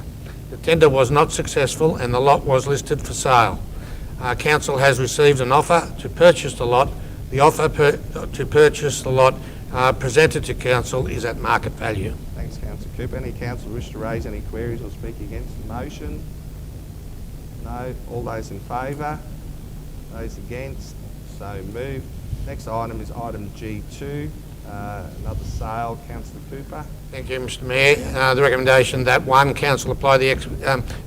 The tender was not successful and the lot was listed for sale. Council has received an offer to purchase the lot. The offer to purchase the lot presented to Council is at market value. Thanks, Councillor Cooper. Any councillor wish to raise any queries or speak against the motion? No. All those in favour? Those against? So moved. Next item is item G2, another sale. Councillor Cooper. Thank you, Mr Mayor. The recommendation that 1, Council apply the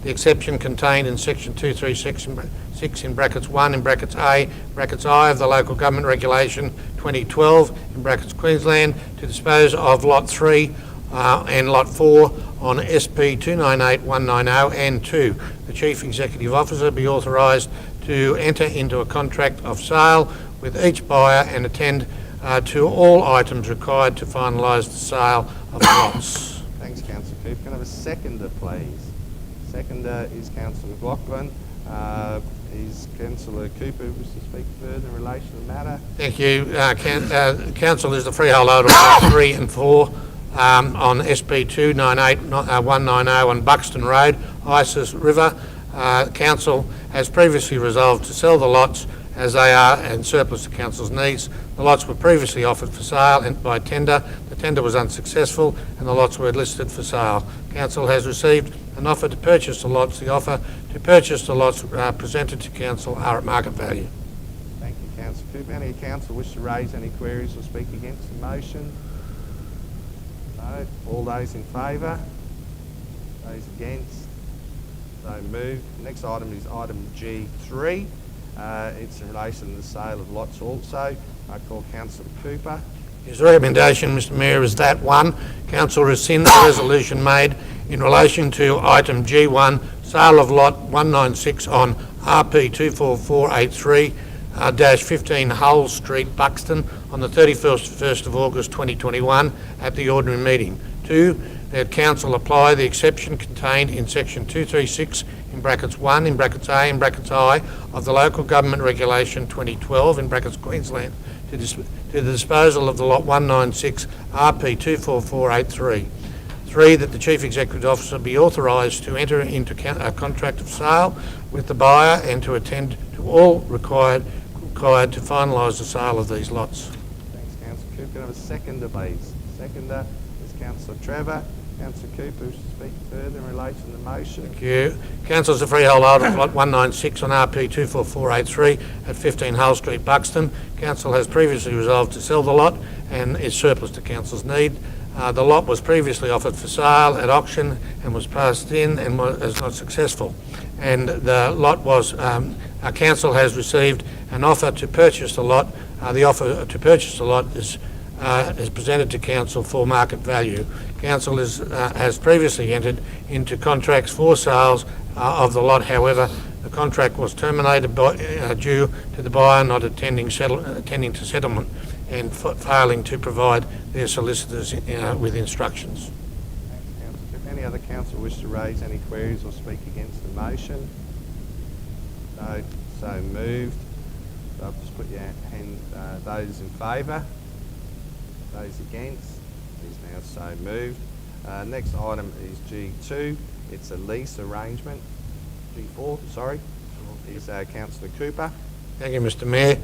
exception contained in section 236 in brackets 1 in brackets A brackets I of the Local Government Regulation 2012 in brackets Queensland to dispose of Lot 3 and Lot 4 on SP 298190, and 2, the Chief Executive Officer be authorised to enter into a contract of sale with each buyer and attend to all items required to finalise the sale of the lots. Thanks, Councillor Cooper. Can I have a seconder, please? Seconder is Councillor McLaughlin. Is Councillor Cooper wish to speak further in relation to the matter? Thank you. Council is the freehold owner of Lot 3 and 4 on SP 298190 on Buxton Road, Isis River. Council has previously resolved to sell the lots as they are and surplus to Council's needs. The lots were previously offered for sale and by tender. The tender was unsuccessful and the lots were listed for sale. Council has received an offer to purchase the lots. The offer to purchase the lots presented to Council are at market value. Thank you, Councillor Cooper. Any council wish to raise any queries or speak against the motion? No. All those in favour? Those against? So moved. Next item is item G3. It's in relation to the sale of lots also. I call Councillor Cooper. His recommendation, Mr Mayor, is that 1, Council rescind the resolution made in relation to item G1, sale of lot 196 on RP 24483-15 Hull Street, Buxton, on the 31st of August 2021 at the ordinary meeting. 2, that Council apply the exception contained in section 236 in brackets 1 in brackets A in brackets I of the Local Government Regulation 2012 in brackets Queensland to the disposal of the lot 196 RP 24483. 3, that the Chief Executive Officer be authorised to enter into a contract of sale with the buyer and to attend to all required to finalise the sale of these lots. Thanks, Councillor Cooper. Can I have a seconder, please? Seconder is Councillor Trevor. Councillor Cooper wish to speak further in relation to the motion. Thank you. Council is the freehold owner of lot 196 on RP 24483 at 15 Hull Street, Buxton. Council has previously resolved to sell the lot and is surplus to Council's need. The lot was previously offered for sale at auction and was passed in and was not successful. And the lot was, Council has received an offer to purchase the lot. The offer to purchase the lot is presented to Council for market value. Council has previously entered into contracts for sales of the lot. However, the contract was terminated due to the buyer not attending to settlement and failing to provide their solicitors with instructions. Thanks, Councillor. If any other council wish to raise any queries or speak against the motion? No. So moved. So I'll just put your hand, those in favour? Those against? Is now so moved. Next item is G2. It's a lease arrangement. G4, sorry, is Councillor Cooper. Thank you, Mr Mayor.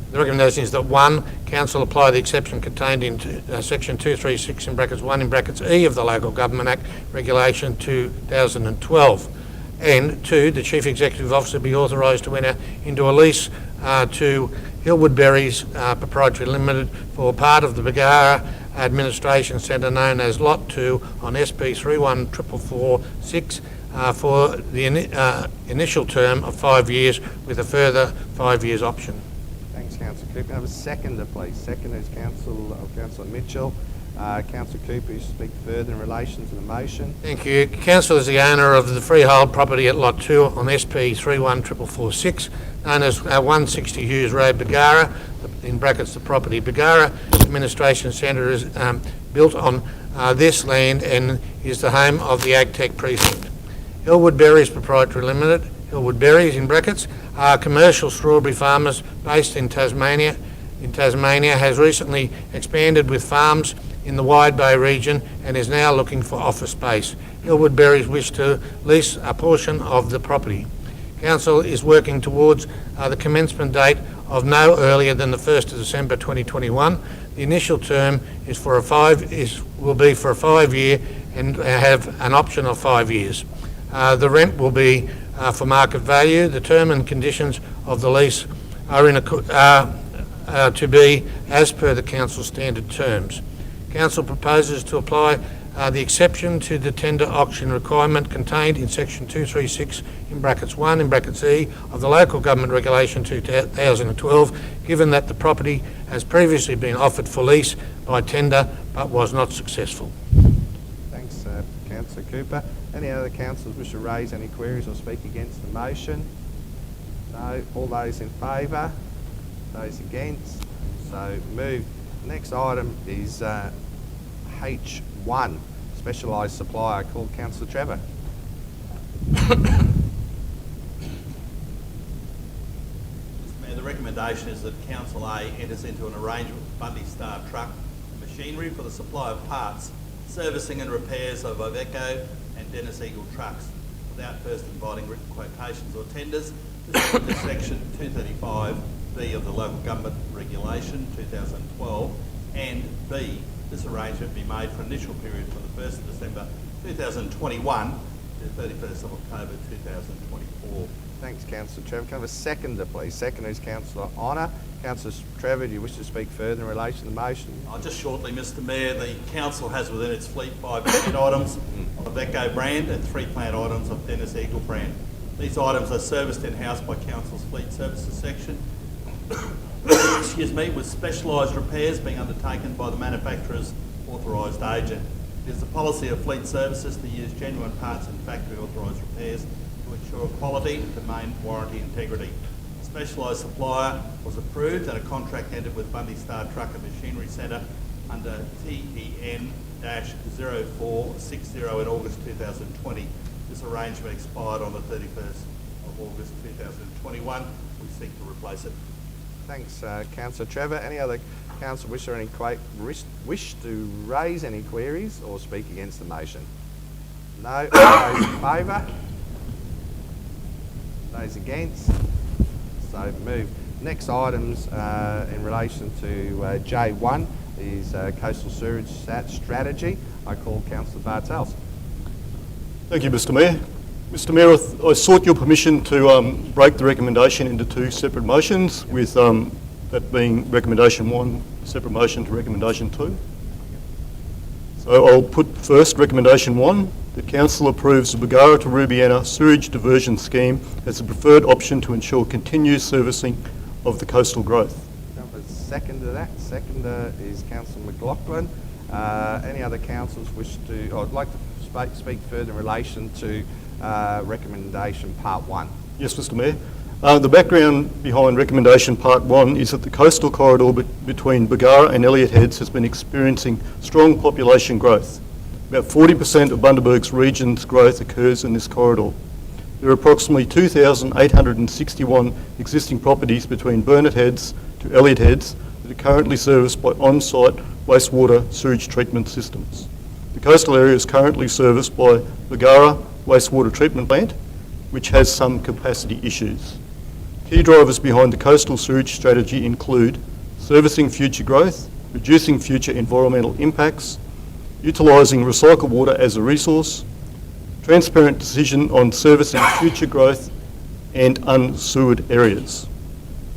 The recommendation is that 1, Council apply the exception contained in section 236 in brackets 1 in brackets E of the Local Government Act Regulation 2012. And 2, the Chief Executive Officer be authorised to enter into a lease to Hillwood Berries Proprietary Limited for part of the Bagara Administration Centre known as Lot 2 on SP 31446 for the initial term of 5 years with a further 5 years option. Thanks, Councillor Cooper. Can I have a seconder, please? Seconder is Councillor Mitchell. Councillor Cooper, you speak further in relation to the motion. Thank you. Council is the owner of the freehold property at Lot 2 on SP 31446, known as 160 Hughes Road, Bagara, in brackets the property. Bagara Administration Centre is built on this land and is the home of the AgTech precinct. Hillwood Berries Proprietary Limited, Hillwood Berries in brackets, are commercial strawberry farmers based in Tasmania. Has recently expanded with farms in the Wide Bay region and is now looking for office space. Hillwood Berries wish to lease a portion of the property. Council is working towards the commencement date of no earlier than the 1st of December 2021. The initial term will be for a 5-year and have an option of 5 years. The rent will be for market value. The term and conditions of the lease are to be as per the Council standard terms. Council proposes to apply the exception to the tender auction requirement contained in section 236 in brackets 1 in brackets E of the Local Government Regulation 2012, given that the property has previously been offered for lease by tender but was not successful. Thanks, Councillor Cooper. Any other councillors wish to raise any queries or speak against the motion? No. All those in favour? Those against? So moved. Next item is H1, specialised supplier. I call Councillor Trevor. Mr Mayor, the recommendation is that Council A enters into an arrangement with Bundy Star Truck and Machinery for the supply of parts, servicing and repairs of Iveco and Dennis Eagle trucks, without first inviting written quotations or tenders. This is section 235B of the Local Government Regulation 2012, and B, this arrangement be made for an initial period from the 1st of December 2021 to the 31st of October 2024. Thanks, Councillor Trevor. Can I have a seconder, please? Seconder is Councillor Honour. Councillor Trevor, do you wish to speak further in relation to the motion? Just shortly, Mr Mayor, the Council has within its fleet 5 plant items of Iveco brand and 3 plant items of Dennis Eagle brand. These items are serviced in-house by Council's Fleet Services section, excuse me, with specialised repairs being undertaken by the manufacturer's authorised agent. It is the policy of Fleet Services to use genuine parts and factory authorised repairs to ensure quality and to maintain warranty integrity. A specialised supplier was approved and a contract entered with Bundy Star Truck and Machinery Centre under TEN-0460 in August 2020. This arrangement expired on the 31st of August 2021. We seek to replace it. Thanks, Councillor Trevor. Any other councillor wish to raise any queries or speak against the motion? No. All those in favour? Those against? So moved. Next items in relation to J1 is coastal sewerage strategy. I call Councillor Bartels. Thank you, Mr Mayor. Mr Mayor, I sought your permission to break the recommendation into 2 separate motions, with that being recommendation 1, separate motion to recommendation 2. So I'll put first recommendation 1, that Council approves the Bargara to Rubiana sewage diversion scheme as the preferred option to ensure continued servicing of the coastal growth. Second to that. Seconder is Councillor McLaughlin. Any other councillors wish to, I'd like to speak further in relation to recommendation part 1. Yes, Mr Mayor. The background behind recommendation part 1 is that the coastal corridor between Bargara and Elliott Heads has been experiencing strong population growth. About 40% of Bundaberg's region's growth occurs in this corridor. There are approximately 2,861 existing properties between Burnett Heads to Elliott Heads that are currently serviced by on-site wastewater sewage treatment systems. The coastal area is currently serviced by Bargara Wastewater Treatment Plant, which has some capacity issues. Key drivers behind the coastal sewage strategy include servicing future growth, reducing future environmental impacts, utilising recycled water as a resource, transparent decision on servicing future growth and unsewered areas.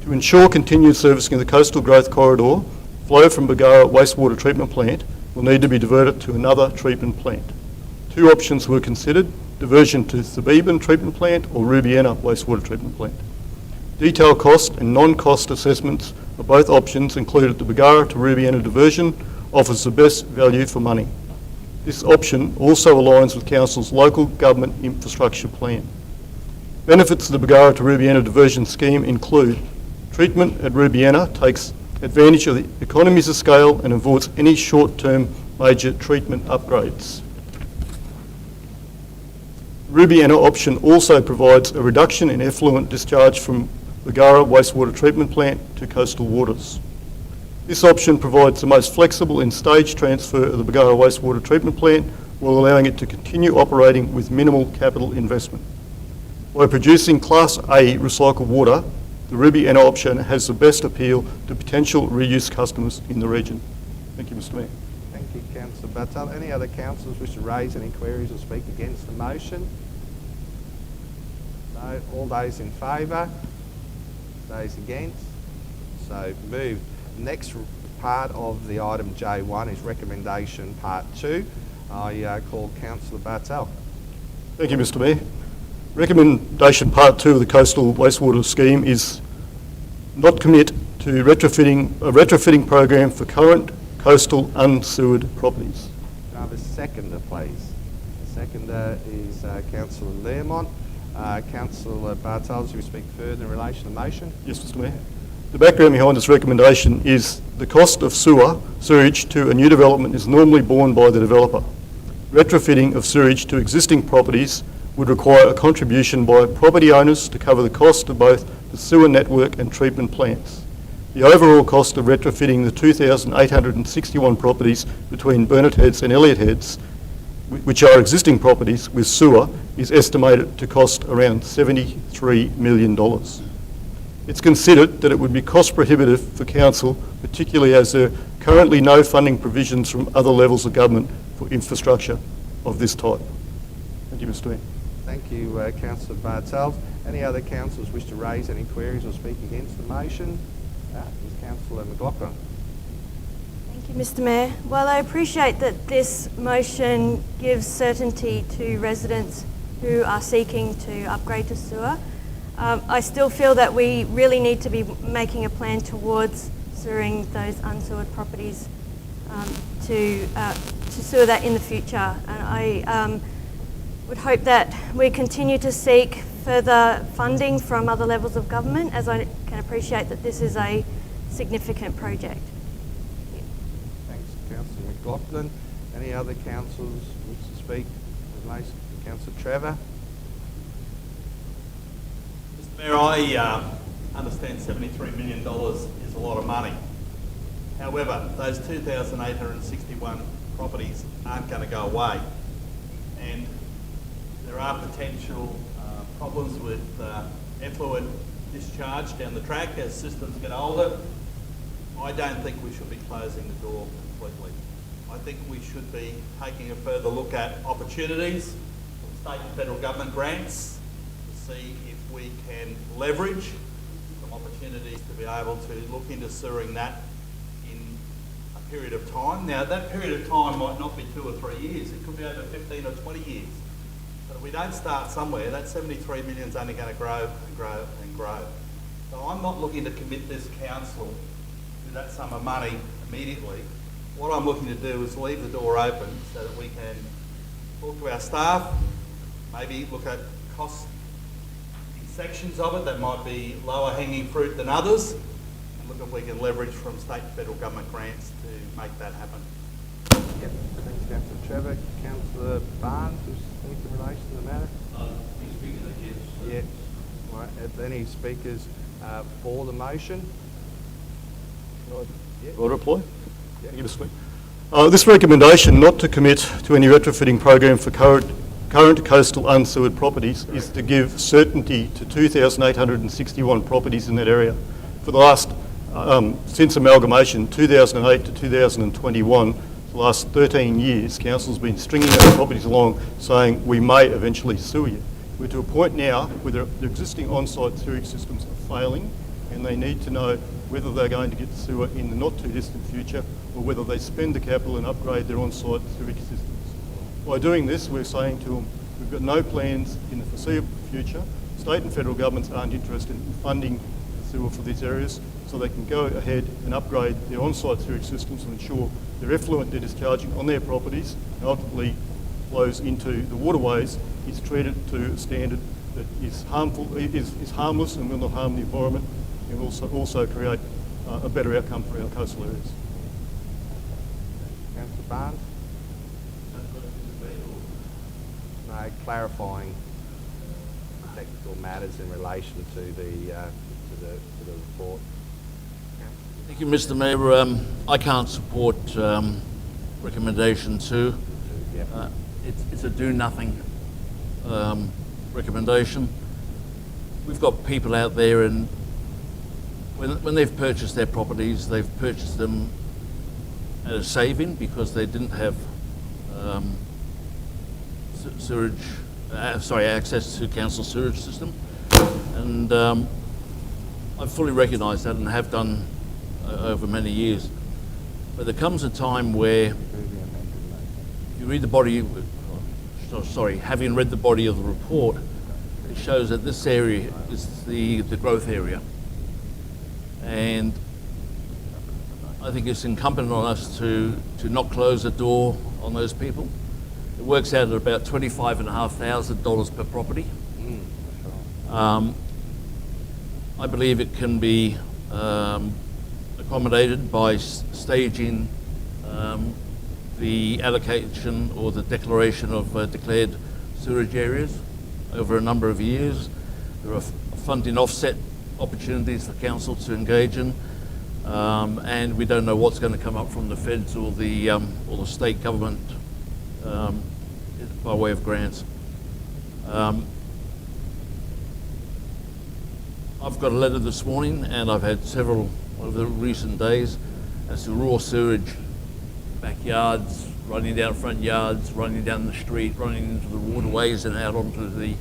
To ensure continued servicing of the coastal growth corridor, flow from Bargara Wastewater Treatment Plant will need to be diverted to another treatment plant. 2 options were considered: diversion to Theban Treatment Plant or Rubiana Wastewater Treatment Plant. Detailed cost and non-cost assessments of both options included the Bargara to Rubiana diversion offers the best value for money. This option also aligns with Council's local government infrastructure plan. Benefits of the Bargara to Rubiana diversion scheme include treatment at Rubiana takes advantage of the economies of scale and avoids any short-term major treatment upgrades. Rubiana option also provides a reduction in effluent discharge from Bargara Wastewater Treatment Plant to coastal waters. This option provides the most flexible and staged transfer of the Bargara Wastewater Treatment Plant while allowing it to continue operating with minimal capital investment. By producing Class A recycled water, the Ruby Anna option has the best appeal to potential reuse customers in the region. Thank you, Mr. Mayor. Thank you, Councillor Bartel. Any other councillors wish to raise any queries or speak against the motion? No. All those in favour? Those against? So moved. Next part of the item J1 is recommendation part 2. I call Councillor Bartel. Thank you, Mr. Mayor. Recommendation part 2 of the coastal wastewater scheme is not commit to a retrofitting program for current coastal unsewered properties. Can I have a seconder, please? The seconder is Councillor Learmont. Councillor Bartels, you speak further in relation to the motion? Yes, Mr. Mayor. The background behind this recommendation is the cost of sewage to a new development is normally borne by the developer. Retrofitting of sewage to existing properties would require a contribution by property owners to cover the cost of both the sewer network and treatment plants. The overall cost of retrofitting the 2,861 properties between Burnett Heads and Elliott Heads, which are existing properties with sewer, is estimated to cost around $73 million. It's considered that it would be cost prohibitive for council, particularly as there are currently no funding provisions from other levels of government for infrastructure of this type. Thank you, Mr. Mayor. Thank you, Councillor Bartels. Any other councillors wish to raise any queries or speak against the motion? Is Councillor McLaughlin. Thank you, Mr. Mayor. Well, I appreciate that this motion gives certainty to residents who are seeking to upgrade to sewer. I still feel that we really need to be making a plan towards sewering those unsewered properties to sewer that in the future. And I would hope that we continue to seek further funding from other levels of government, as I can appreciate that this is a significant project. Thanks, Councillor McLaughlin. Any other councillors wish to speak in relation to Councillor Trevor? Mr. Mayor, I understand $73 million is a lot of money. However, those 2,861 properties aren't going to go away. And there are potential problems with effluent discharge down the track as systems get older. I don't think we should be closing the door completely. I think we should be taking a further look at opportunities, state and federal government grants, to see if we can leverage some opportunities to be able to look into sewering that in a period of time. Now, that period of time might not be 2 or 3 years. It could be over 15 or 20 years. But if we don't start somewhere, that 73 million is only going to grow and grow and grow. So I'm not looking to commit this council to that sum of money immediately. What I'm looking to do is leave the door open so that we can talk to our staff, maybe look at cost in sections of it that might be lower hanging fruit than others, and look if we can leverage from state and federal government grants to make that happen. Yep. Thanks, Councillor Trevor. Councillor Barnes, anything in relation to the matter? Yeah. All right. Are there any speakers for the motion? Will I reply? Yeah. Give us this recommendation not to commit to any retrofitting program for current coastal unsewered properties is to give certainty to 2,861 properties in that area. For the last, since amalgamation, 2008 to 2021, the last 13 years, Council's been stringing those properties along saying we may eventually sewer you. We're to a point now where the existing on-site sewage systems are failing and they need to know whether they're going to get sewer in the not too distant future or whether they spend the capital and upgrade their on-site sewage systems. By doing this, we're saying to them, we've got no plans in the foreseeable future. State and federal governments aren't interested in funding sewer for these areas, so they can go ahead and upgrade their on-site sewage systems to ensure their effluent they're discharging on their properties and ultimately flows into the waterways is treated to a standard that is harmless and will not harm the environment and also create a better outcome for our coastal areas. Councillor Barnes? No, clarifying technical matters in relation to the report. Thank you, Mr. Mayor. I can't support recommendation 2. Yep. It's a do-nothing recommendation. we've got people out there, and when they've purchased their properties, they've purchased them at a saving because they didn't have access to council sewage system, and I fully recognise that and have done over many years. But there comes a time where you read the body, having read the body of the report, it shows that this area is the growth area. And I think it's incumbent on us to not close the door on those people. It works out at about $25,500 per property. I believe it can be accommodated by staging the allocation or the declaration of declared sewerage areas over a number of years. There are funding offset opportunities for council to engage in, and we don't know what's going to come up from the feds or the state government by way of grants. I've got a letter this morning, and I've had several over the recent days, as to raw sewage, backyards, running down front yards, running down the street, running into the waterways and out onto the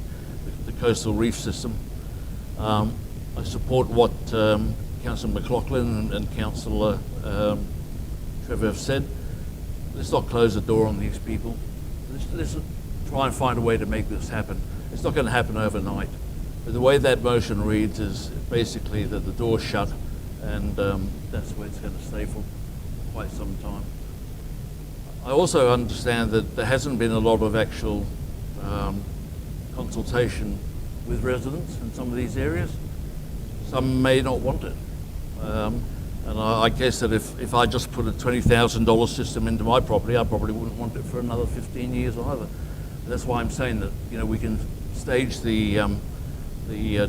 coastal reef system. I support what Councillor McLaughlin and Councillor Trevor have said. Let's not close the door on these people. Let's try and find a way to make this happen. It's not going to happen overnight. But the way that motion reads is basically that the door's shut, and that's where it's going to stay for quite some time. I also understand that there hasn't been a lot of actual consultation with residents in some of these areas. Some may not want it. And I guess that if I just put a $20,000 system into my property, I probably wouldn't want it for another 15 years either. That's why I'm saying that, you know, we can stage the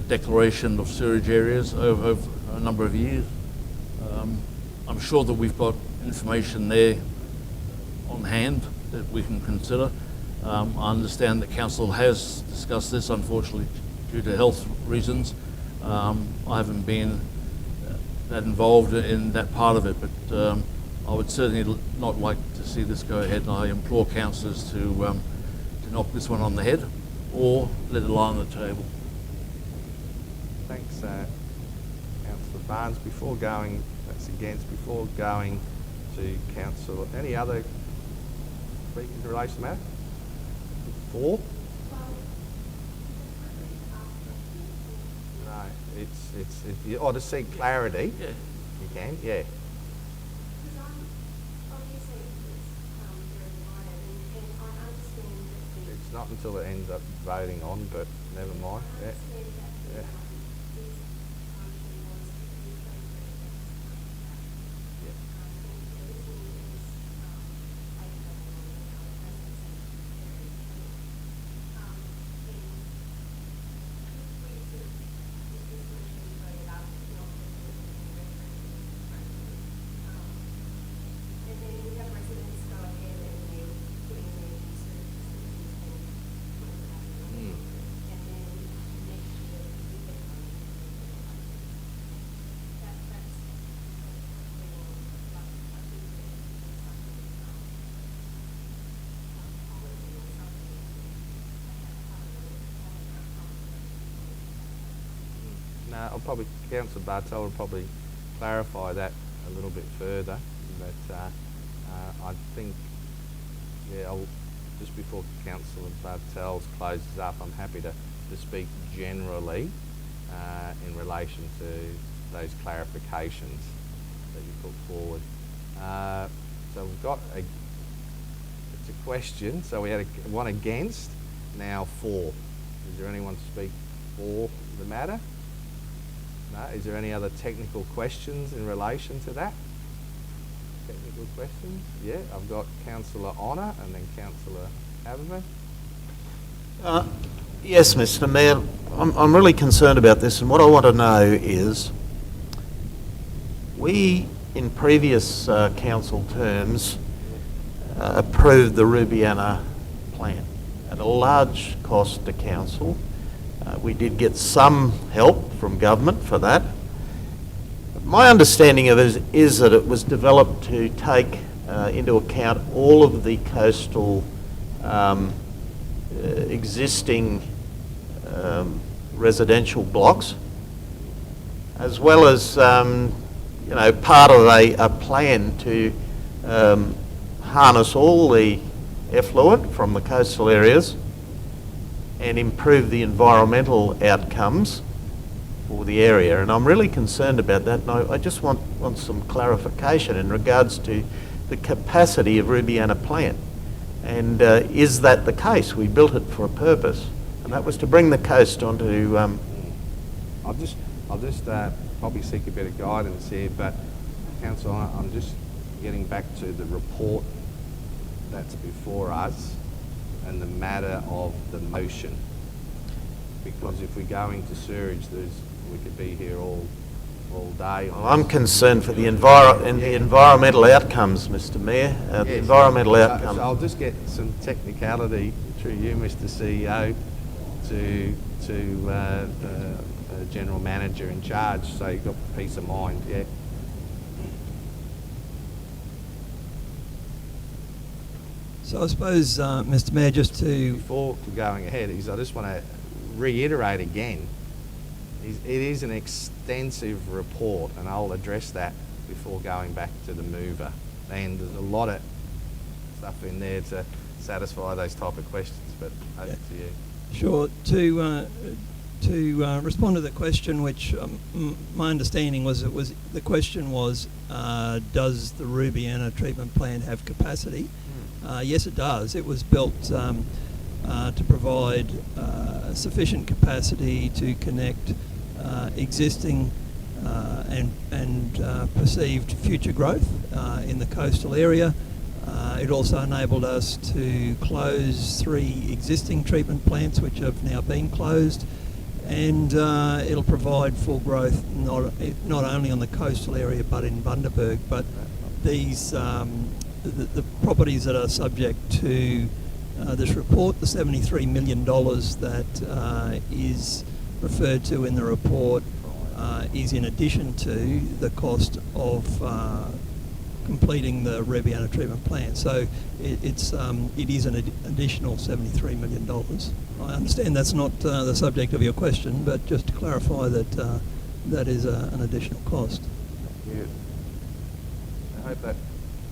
declaration of sewerage areas over a number of years. I'm sure that we've got information there on hand that we can consider. I understand that council has discussed this, unfortunately, due to health reasons. I haven't been that involved in that part of it, but I would certainly not like to see this go ahead, and I implore councillors to knock this one on the head or let it lie on the table. Thanks, Councillor Barnes. Before going to Council, any other speakers in relation to that? 4? No, it's if you to seek clarity. Yeah. You can, yeah. It's not until it ends up voting on, but never mind. Yeah. Yeah. I'll probably, Councillor Bartel will probably clarify that a little bit further, but I think, yeah, just before Councillor Bartel closes up, I'm happy to speak generally in relation to those clarifications that you put forward. So we've got it's a question, so we had one against, now 4. Is there anyone to speak for the matter? No. Is there any other technical questions in relation to that? Technical questions? Yeah, I've got Councillor Honour and then Councillor Haberman. Yes, Mr. Mayor, I'm really concerned about this, and what I want to know is, we, in previous council terms, approved the Rubiana plan at a large cost to council. We did get some help from government for that. My understanding of it is that it was developed to take into account all of the coastal existing residential blocks, as well as part of a plan to harness all the effluent from the coastal areas and improve the environmental outcomes for the area. And I'm really concerned about that, and I just want some clarification in regards to the capacity of Rubiana plant. And is that the case? We built it for a purpose, and that was to bring the coast onto... I'll just probably seek a bit of guidance here, but Council, I'm just getting back to the report that's before us and the matter of the motion. Because if we go into sewerage, we could be here all day. Well, I'm concerned for the environmental outcomes, Mr. Mayor. The environmental outcomes. So I'll just get some technicality through you, Mr. CEO, to General Manager in charge, so you've got peace of mind, yeah. So I suppose, Mr. Mayor, just to... Before going ahead, I just want to reiterate again, it is an extensive report, and I'll address that before going back to the mover. And there's a lot of stuff in there to satisfy those type of questions, but over to you. Sure. To respond to the question, which my understanding was the question was, does the Rubiana treatment plant have capacity? Yes, it does. It was built to provide sufficient capacity to connect existing and perceived future growth in the coastal area. It also enabled us to close 3 existing treatment plants which have now been closed, and it'll provide full growth not only on the coastal area but in Bundaberg. But these the properties that are subject to this report, the $73 million that is referred to in the report, is in addition to the cost of completing the Rubiana treatment plant. So it is an additional $73 million. I understand that's not the subject of your question, but just to clarify that that is an additional cost. Yeah. I hope that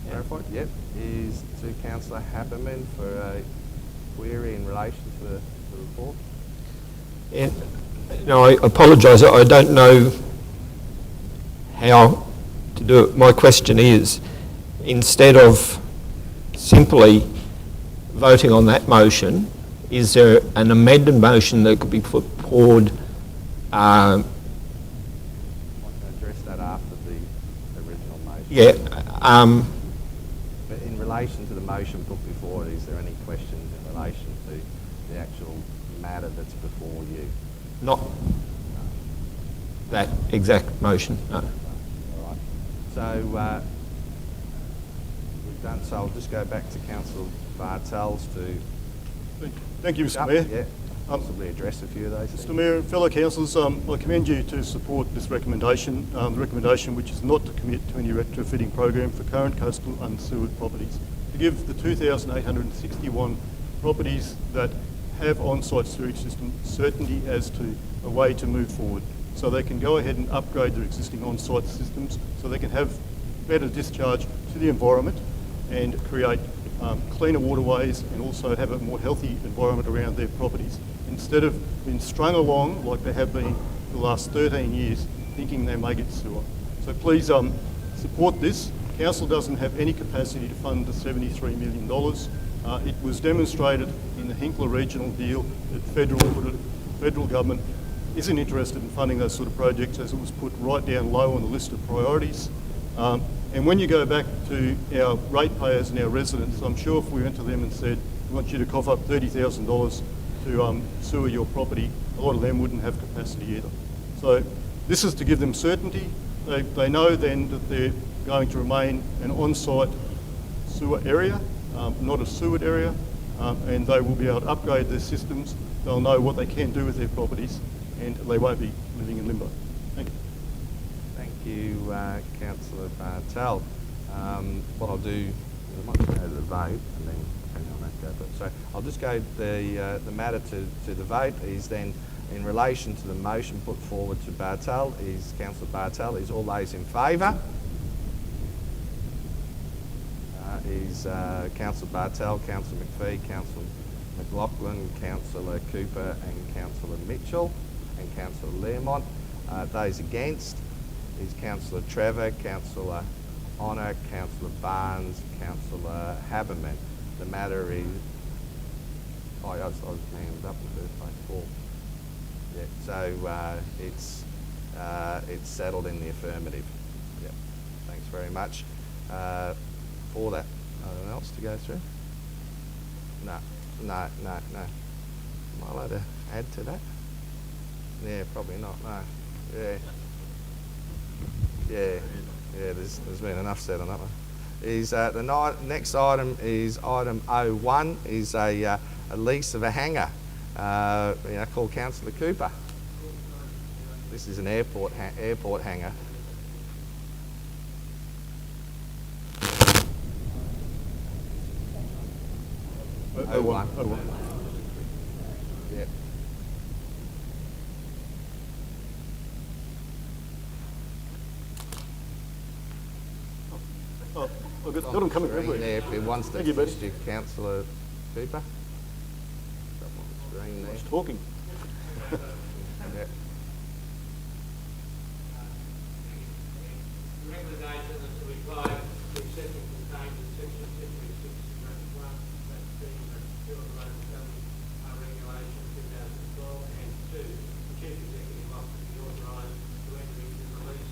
clarified. Yep. Is to Councillor Haberman for a query in relation to the report. And, no, I apologise. I don't know how to do it. My question is, instead of simply voting on that motion, is there an amended motion that could be put forward? I can address that after the original motion. Yeah. But in relation to the motion put before it, is there any questions in relation to the actual matter that's before you? Not that exact motion, no. All right. So we've done. So I'll just go back to Councillor Bartels to. Thank you, Mr. Mayor. Yeah. Possibly address a few of those. Mr. Mayor and fellow councillors, I commend you to support this recommendation, the recommendation which is not to commit to any retrofitting program for current coastal unsewered properties, to give the 2,861 properties that have on-site sewage system certainty as to a way to move forward, so they can go ahead and upgrade their existing on-site systems so they can have better discharge to the environment and create cleaner waterways and also have a more healthy environment around their properties, instead of being strung along like they have been for the last 13 years thinking they may get sewer. So please support this. Council doesn't have any capacity to fund the $73 million. It was demonstrated in the Hinkler regional deal that federal government isn't interested in funding those sort of projects, as it was put right down low on the list of priorities. And when you go back to our ratepayers and our residents, I'm sure if we went to them and said, we want you to cough up $30,000 to sewer your property, a lot of them wouldn't have capacity either. So this is to give them certainty. They know then that they're going to remain an on-site sewer area, not a sewered area. and they will be able to upgrade their systems. They'll know what they can do with their properties, and they won't be living in limbo. Thank you. Thank you, Councillor Bartel. What I'll do, I might go to the vote and then depending on that go. But so I'll just go the matter to the vote is then in relation to the motion put forward to Bartel is Councillor Bartel. Is all those in favour? Is Councillor Bartel, Councillor McPhee, Councillor McLaughlin, Councillor Cooper and Councillor Mitchell and Councillor Learmont. Those against is Councillor Trevor, Councillor Honour, Councillor Barnes, Councillor Haberman. The matter is... Oh, I was manned up in the first place. Paul. Yeah, so it's settled in the affirmative. Yep. Thanks very much for that. Anything else to go through? No. Am I allowed to add to that? Yeah, probably not, no. Yeah, there's been enough said on that one. Is the next item is item 01, is a lease of a hangar. Called Councillor Cooper. This is an airport hangar. Oh, one. Yeah. Oh, I've got them coming everywhere. There, if it wants to Thank you, buddy. assist you, Councillor Cooper. Screen there. He's talking. Yeah. The recommendation is to reply to exception contained in section 236(1), that's being the local government regulation 2012, and 2, the chief executive officer be authorised to enter into the release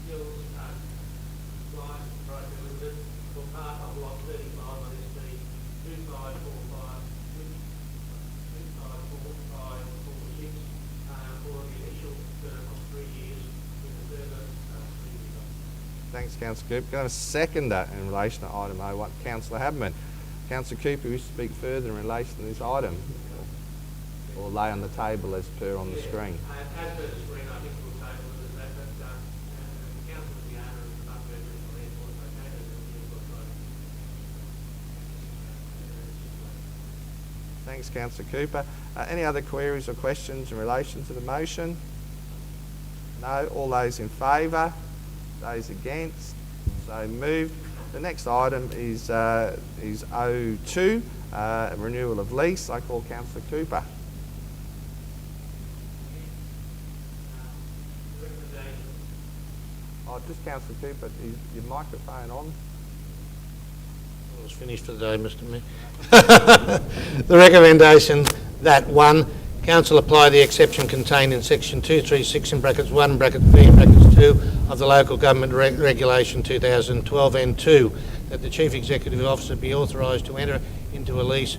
skills client broker limited for part of lot 35 on SP 254546 for the initial term of 3 years with a further 3 years. Thanks, Councillor Cooper. Can I have a seconder in relation to item 01? Councillor Haberman. Councillor Cooper, wish to speak further in relation to this item? Or lay on the table as per on the screen? As per the screen, I think we'll table it as that, but the council is the owner of the Bundaberg Regional Airport located in the airport road. Thanks, Councillor Cooper. Any other queries or questions in relation to the motion? No. All those in favour? Those against? So moved. The next item is 02, renewal of lease. I call Councillor Cooper. Oh, just Councillor Cooper, is your microphone on? I was finished for the day, Mr Mayor. The recommendation that 1, Council apply the exception contained in section 236 in brackets 1 bracket B in brackets 2 of the Local Government Regulation 2012, and 2, that the Chief Executive Officer be authorised to enter into a lease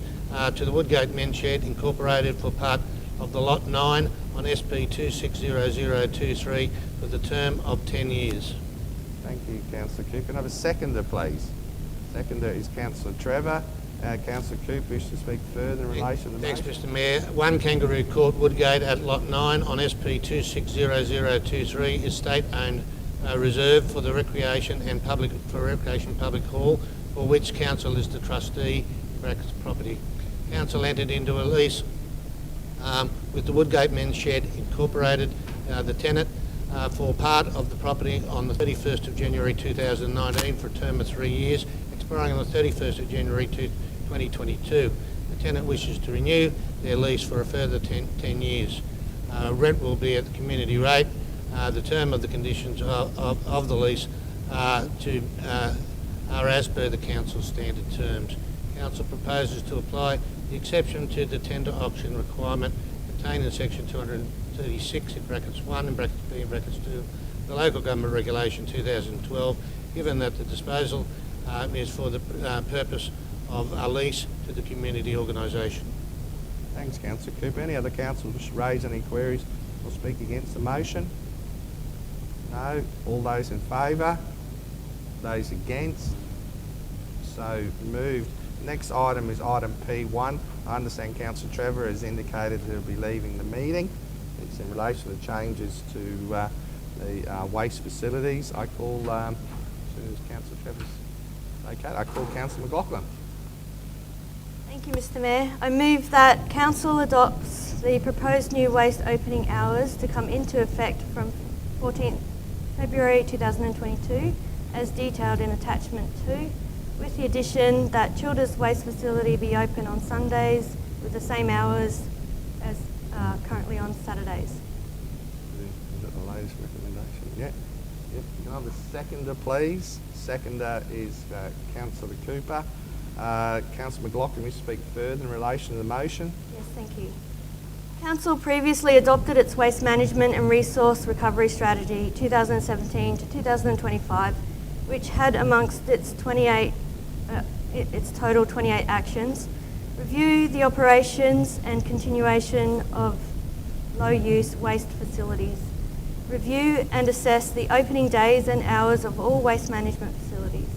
to the Woodgate Men's Shed Incorporated for part of the Lot 9 on SP 260023 for the term of 10 years. Thank you, Councillor Cooper. Can I have a seconder, please? Seconder is Councillor Trevor. Councillor Cooper wishes to speak further in relation to the Thanks, motion. Mr Mayor. 1 Kangaroo Court, Woodgate at Lot 9 on SP 260023 is state-owned reserve for the recreation public hall, for which Council is the trustee, brackets property. Council entered into a lease with the Woodgate Men's Shed Incorporated, the tenant, for part of the property on the 31st of January 2019 for a term of 3 years, expiring on the 31st of January 2022. The tenant wishes to renew their lease for a further 10 years. Rent will be at the community rate. The term of the conditions of the lease are as per the Council's standard terms. Council proposes to apply the exception to the tender auction requirement contained in section 236 in brackets 1 and brackets B and brackets 2 the Local Government Regulation 2012, given that the disposal is for the purpose of a lease to the community organisation. Thanks, Councillor Cooper. Any other councillors wish to raise any queries or speak against the motion? No. All those in favour? Those against? So moved. Next item is item P1. I understand Councillor Trevor has indicated he'll be leaving the meeting. It's in relation to changes to the waste facilities. I call, as soon as Councillor Trevor's okay, I call Councillor McLaughlin. Thank you, Mr. Mayor. I move that Council adopts the proposed new waste opening hours to come into effect from 14th February 2022 as detailed in attachment 2, with the addition that Childers Waste Facility be open on Sundays with the same hours as currently on Saturdays. Is that the latest recommendation? Yeah. Yep. Can I have a seconder, please? Seconder is Councillor Cooper. Councillor McLaughlin, wish to speak further in relation to the motion? Yes, thank you. Council previously adopted its Waste Management and Resource Recovery Strategy 2017 to 2025, which had amongst its total 28 actions, review the operations and continuation of low-use waste facilities, review and assess the opening days and hours of all waste management facilities,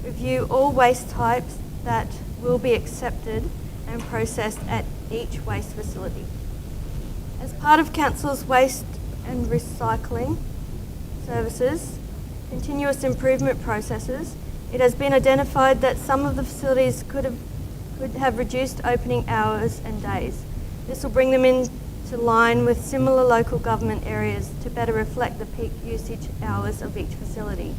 review all waste types that will be accepted and processed at each waste facility. As part of Council's waste and recycling services, continuous improvement processes, it has been identified that some of the facilities could have reduced opening hours and days. This will bring them into line with similar local government areas to better reflect the peak usage hours of each facility.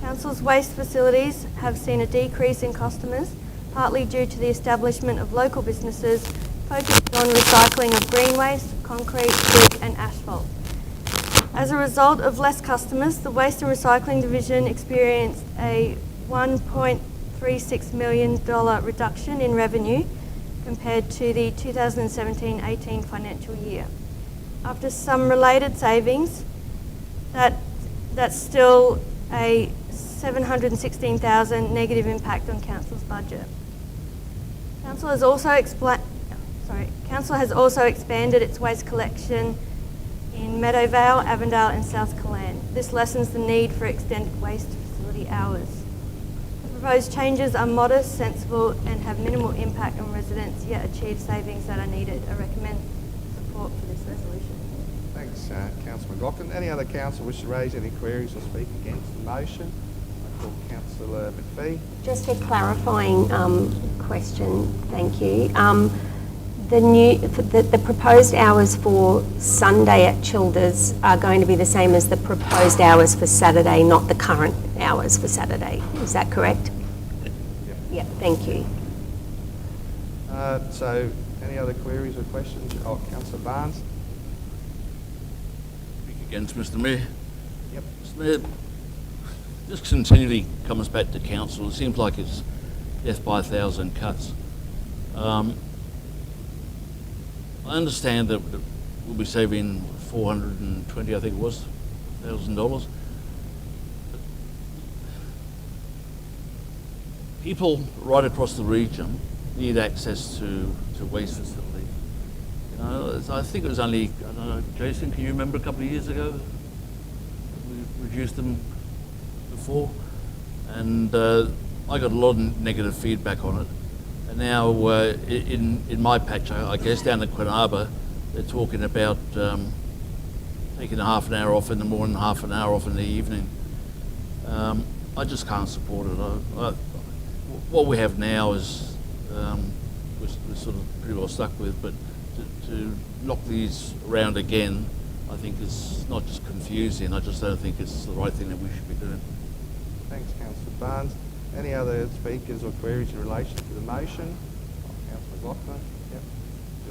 Council's waste facilities have seen a decrease in customers, partly due to the establishment of local businesses focused on recycling of green waste, concrete, brick and asphalt. As a result of less customers, the Waste and Recycling Division experienced a $1.36 million reduction in revenue compared to the 2017-18 financial year. After some related savings, that's still a $716,000 negative impact on Council's budget. Council has also expanded its waste collection in Meadowvale, Avondale and South Killarney. This lessens the need for extended waste facility hours. The proposed changes are modest, sensible and have minimal impact on residents, yet achieve savings that are needed. I recommend support for this resolution. Thanks, Councillor McLaughlin. Any other council wish to raise any queries or speak against the motion? I call Councillor McPhee. Just a clarifying question, thank you. The proposed hours for Sunday at Childers are going to be the same as the proposed hours for Saturday, not the current hours for Saturday. Is that correct? Yeah, thank you. So, any other queries or questions? Oh, Councillor Barnes. Speak against Mr. Mayor. Yep. Mr. Mayor, this continually comes back to council. It seems like it's death by 1,000 cuts. I understand that we'll be saving $420, I think it was, $1,000. People right across the region need access to waste facilities. You know, I think it was only, I don't know, Jason, can you remember a couple of years ago? We reduced them before, and I got a lot of negative feedback on it. And now in my patch, I guess down in Queen Harbour, they're talking about taking a half an hour off in the morning, half an hour off in the evening. I just can't support it. What we have now is we're sort of pretty well stuck with, but to knock these around again, I think is not just confusing, I just don't think it's the right thing that we should be doing. Thanks, Councillor Barnes. Any other speakers or queries in relation to the motion? Councillor McLaughlin. Yep.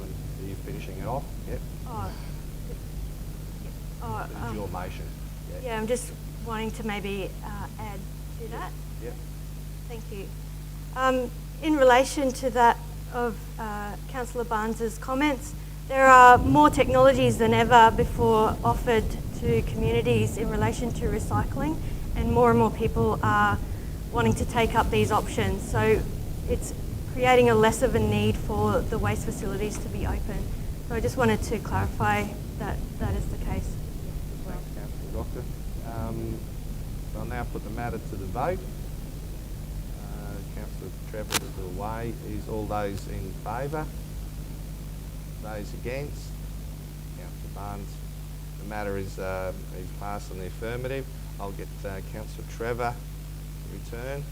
Are you finishing it off? Yep. It's your motion. Yeah, I'm just wanting to maybe add to that. Yep. Thank you. In relation to that of Councillor Barnes's comments, there are more technologies than ever before offered to communities in relation to recycling, and more people are wanting to take up these options. So it's creating a less of a need for the waste facilities to be open. So I just wanted to clarify that that is the case. Thanks, Councillor Doctor. So I'll now put the matter to the vote. Councillor Trevor is away. Is all those in favour? Those against? Councillor Barnes. The matter is passed on the affirmative. I'll get Councillor Trevor to return.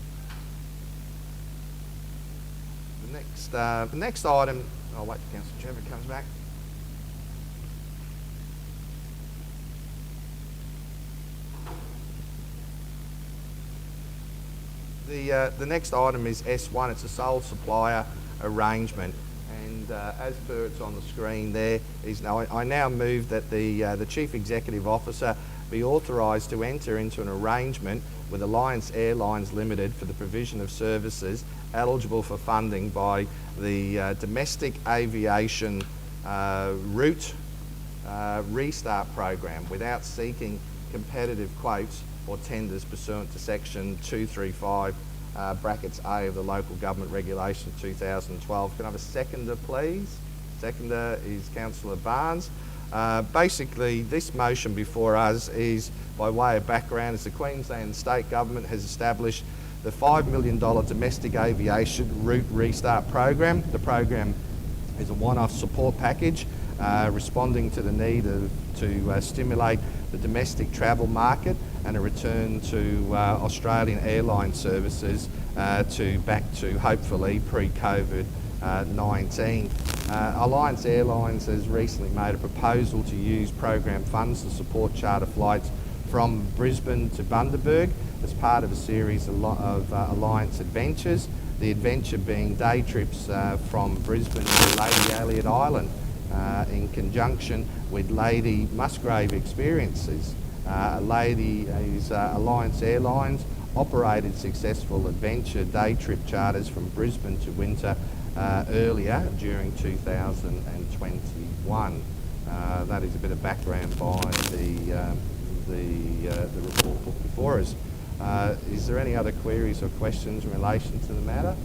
The next item, I'll wait till Councillor Trevor comes back. The next item is S1. It's a sole supplier arrangement, and as per it's on the screen there, I now move that the Chief Executive Officer be authorised to enter into an arrangement with Alliance Airlines Limited for the provision of services eligible for funding by the Domestic Aviation Route Restart Program without seeking competitive quotes or tenders pursuant to section 235 brackets A of the Local Government Regulation 2012. Can I have a seconder, please? Seconder is Councillor Barnes. Basically, this motion before us is, by way of background, is the Queensland State Government has established the $5 million Domestic Aviation Route Restart Program. The program is a one-off support package responding to the need to stimulate the domestic travel market and a return to Australian airline services back to hopefully pre-COVID-19. Alliance Airlines has recently made a proposal to use program funds to support charter flights from Brisbane to Bundaberg as part of a series of Alliance adventures. The adventure being day trips from Brisbane to Lady Elliot Island in conjunction with Lady Musgrave Experiences. Alliance Airlines operated successful adventure day trip charters from Brisbane to Winter earlier during 2021. That is a bit of background by the report book before us. Is there any other queries or questions in relation to the matter?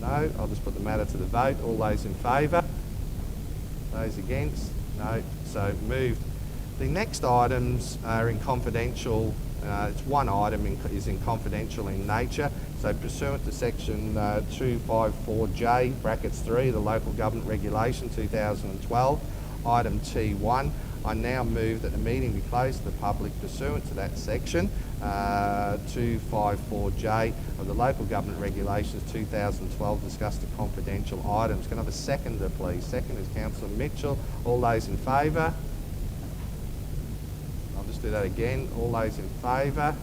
No. I'll just put the matter to the vote. All those in favour? Those against? No. So moved. The next items are in confidential. It's one item is in confidential in nature. So pursuant to section 254J brackets 3 of the Local Government Regulation 2012, item T1, I now move that the meeting be closed to the public pursuant to that section 254J of the Local Government Regulations 2012, discuss the confidential items. Can I have a seconder, please? Second is Councillor Mitchell. All those in favour? I'll just do that again. All those in favour?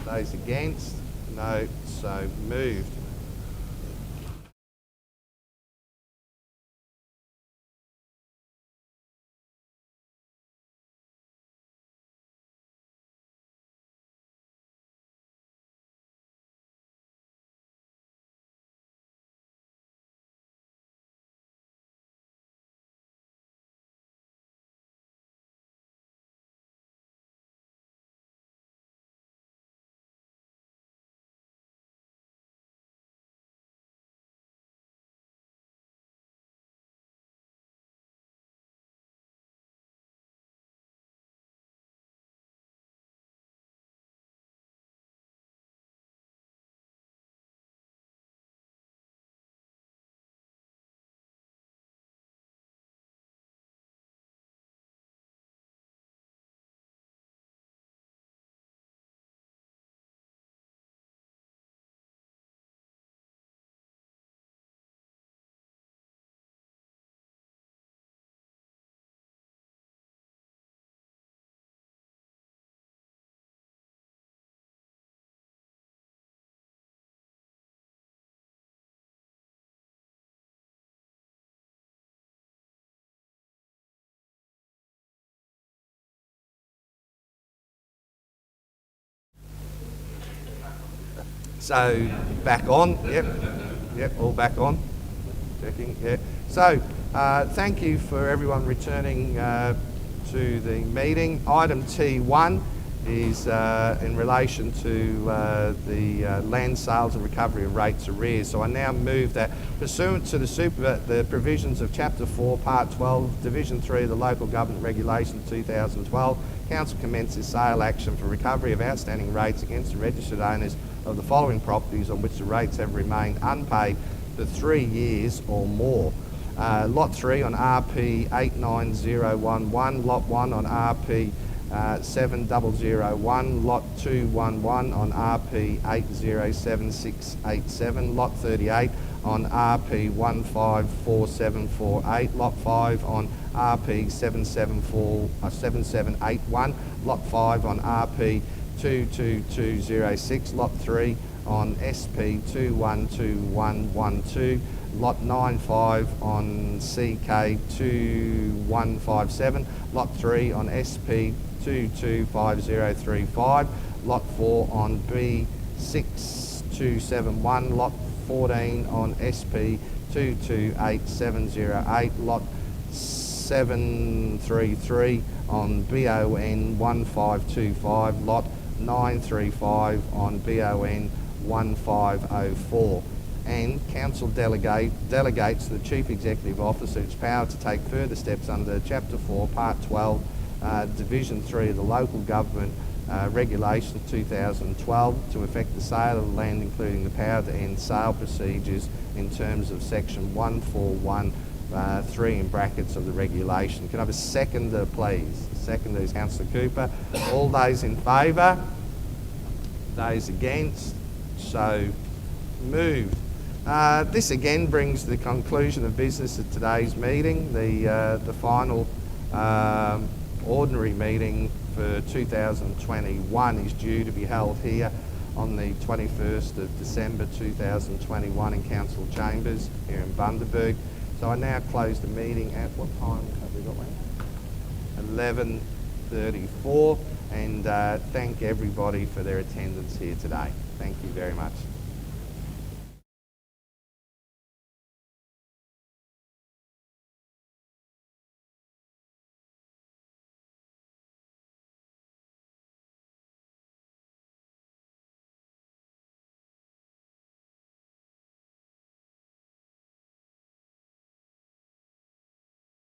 Those against? No. So moved. So back on, yep, all back on, checking, yeah. So thank you for everyone returning to the meeting. Item T1 is in relation to the land sales and recovery of rates arrears. So I now move that pursuant to the provisions of Chapter 4, Part 12, Division 3 of the Local Government Regulation 2012, Council commences sale action for recovery of outstanding rates against the registered owners of the following properties on which the rates have remained unpaid for 3 years or more. Lot 3 on RP 89011, Lot 1 on RP 7001, Lot 211 on RP 807687, Lot 38 on RP 154748, Lot 5 on RP 7781, Lot 5 on RP 22206, Lot 3 on SP 212112, Lot 95 on CK 2157, Lot 3 on SP 225035, Lot 4 on B6271, Lot 14 on SP 228708, Lot 733 on BON 1525, Lot 935 on BON 1504. And Council delegates the Chief Executive Officer its power to take further steps under Chapter 4, Part 12, Division 3 of the Local Government Regulations 2012 to effect the sale of the land, including the power to end sale procedures in terms of Section 141(3) in brackets of the regulation. Can I have a seconder, please? Seconder is Councillor Cooper. All those in favour? Those against? So moved. This again brings the conclusion of business at today's meeting. The final ordinary meeting for 2021 is due to be held here on the 21st of December 2021 in Council Chambers here in Bundaberg. So I now close the meeting at what time have we got? 11:34, and thank everybody for their attendance here today. Thank you very much.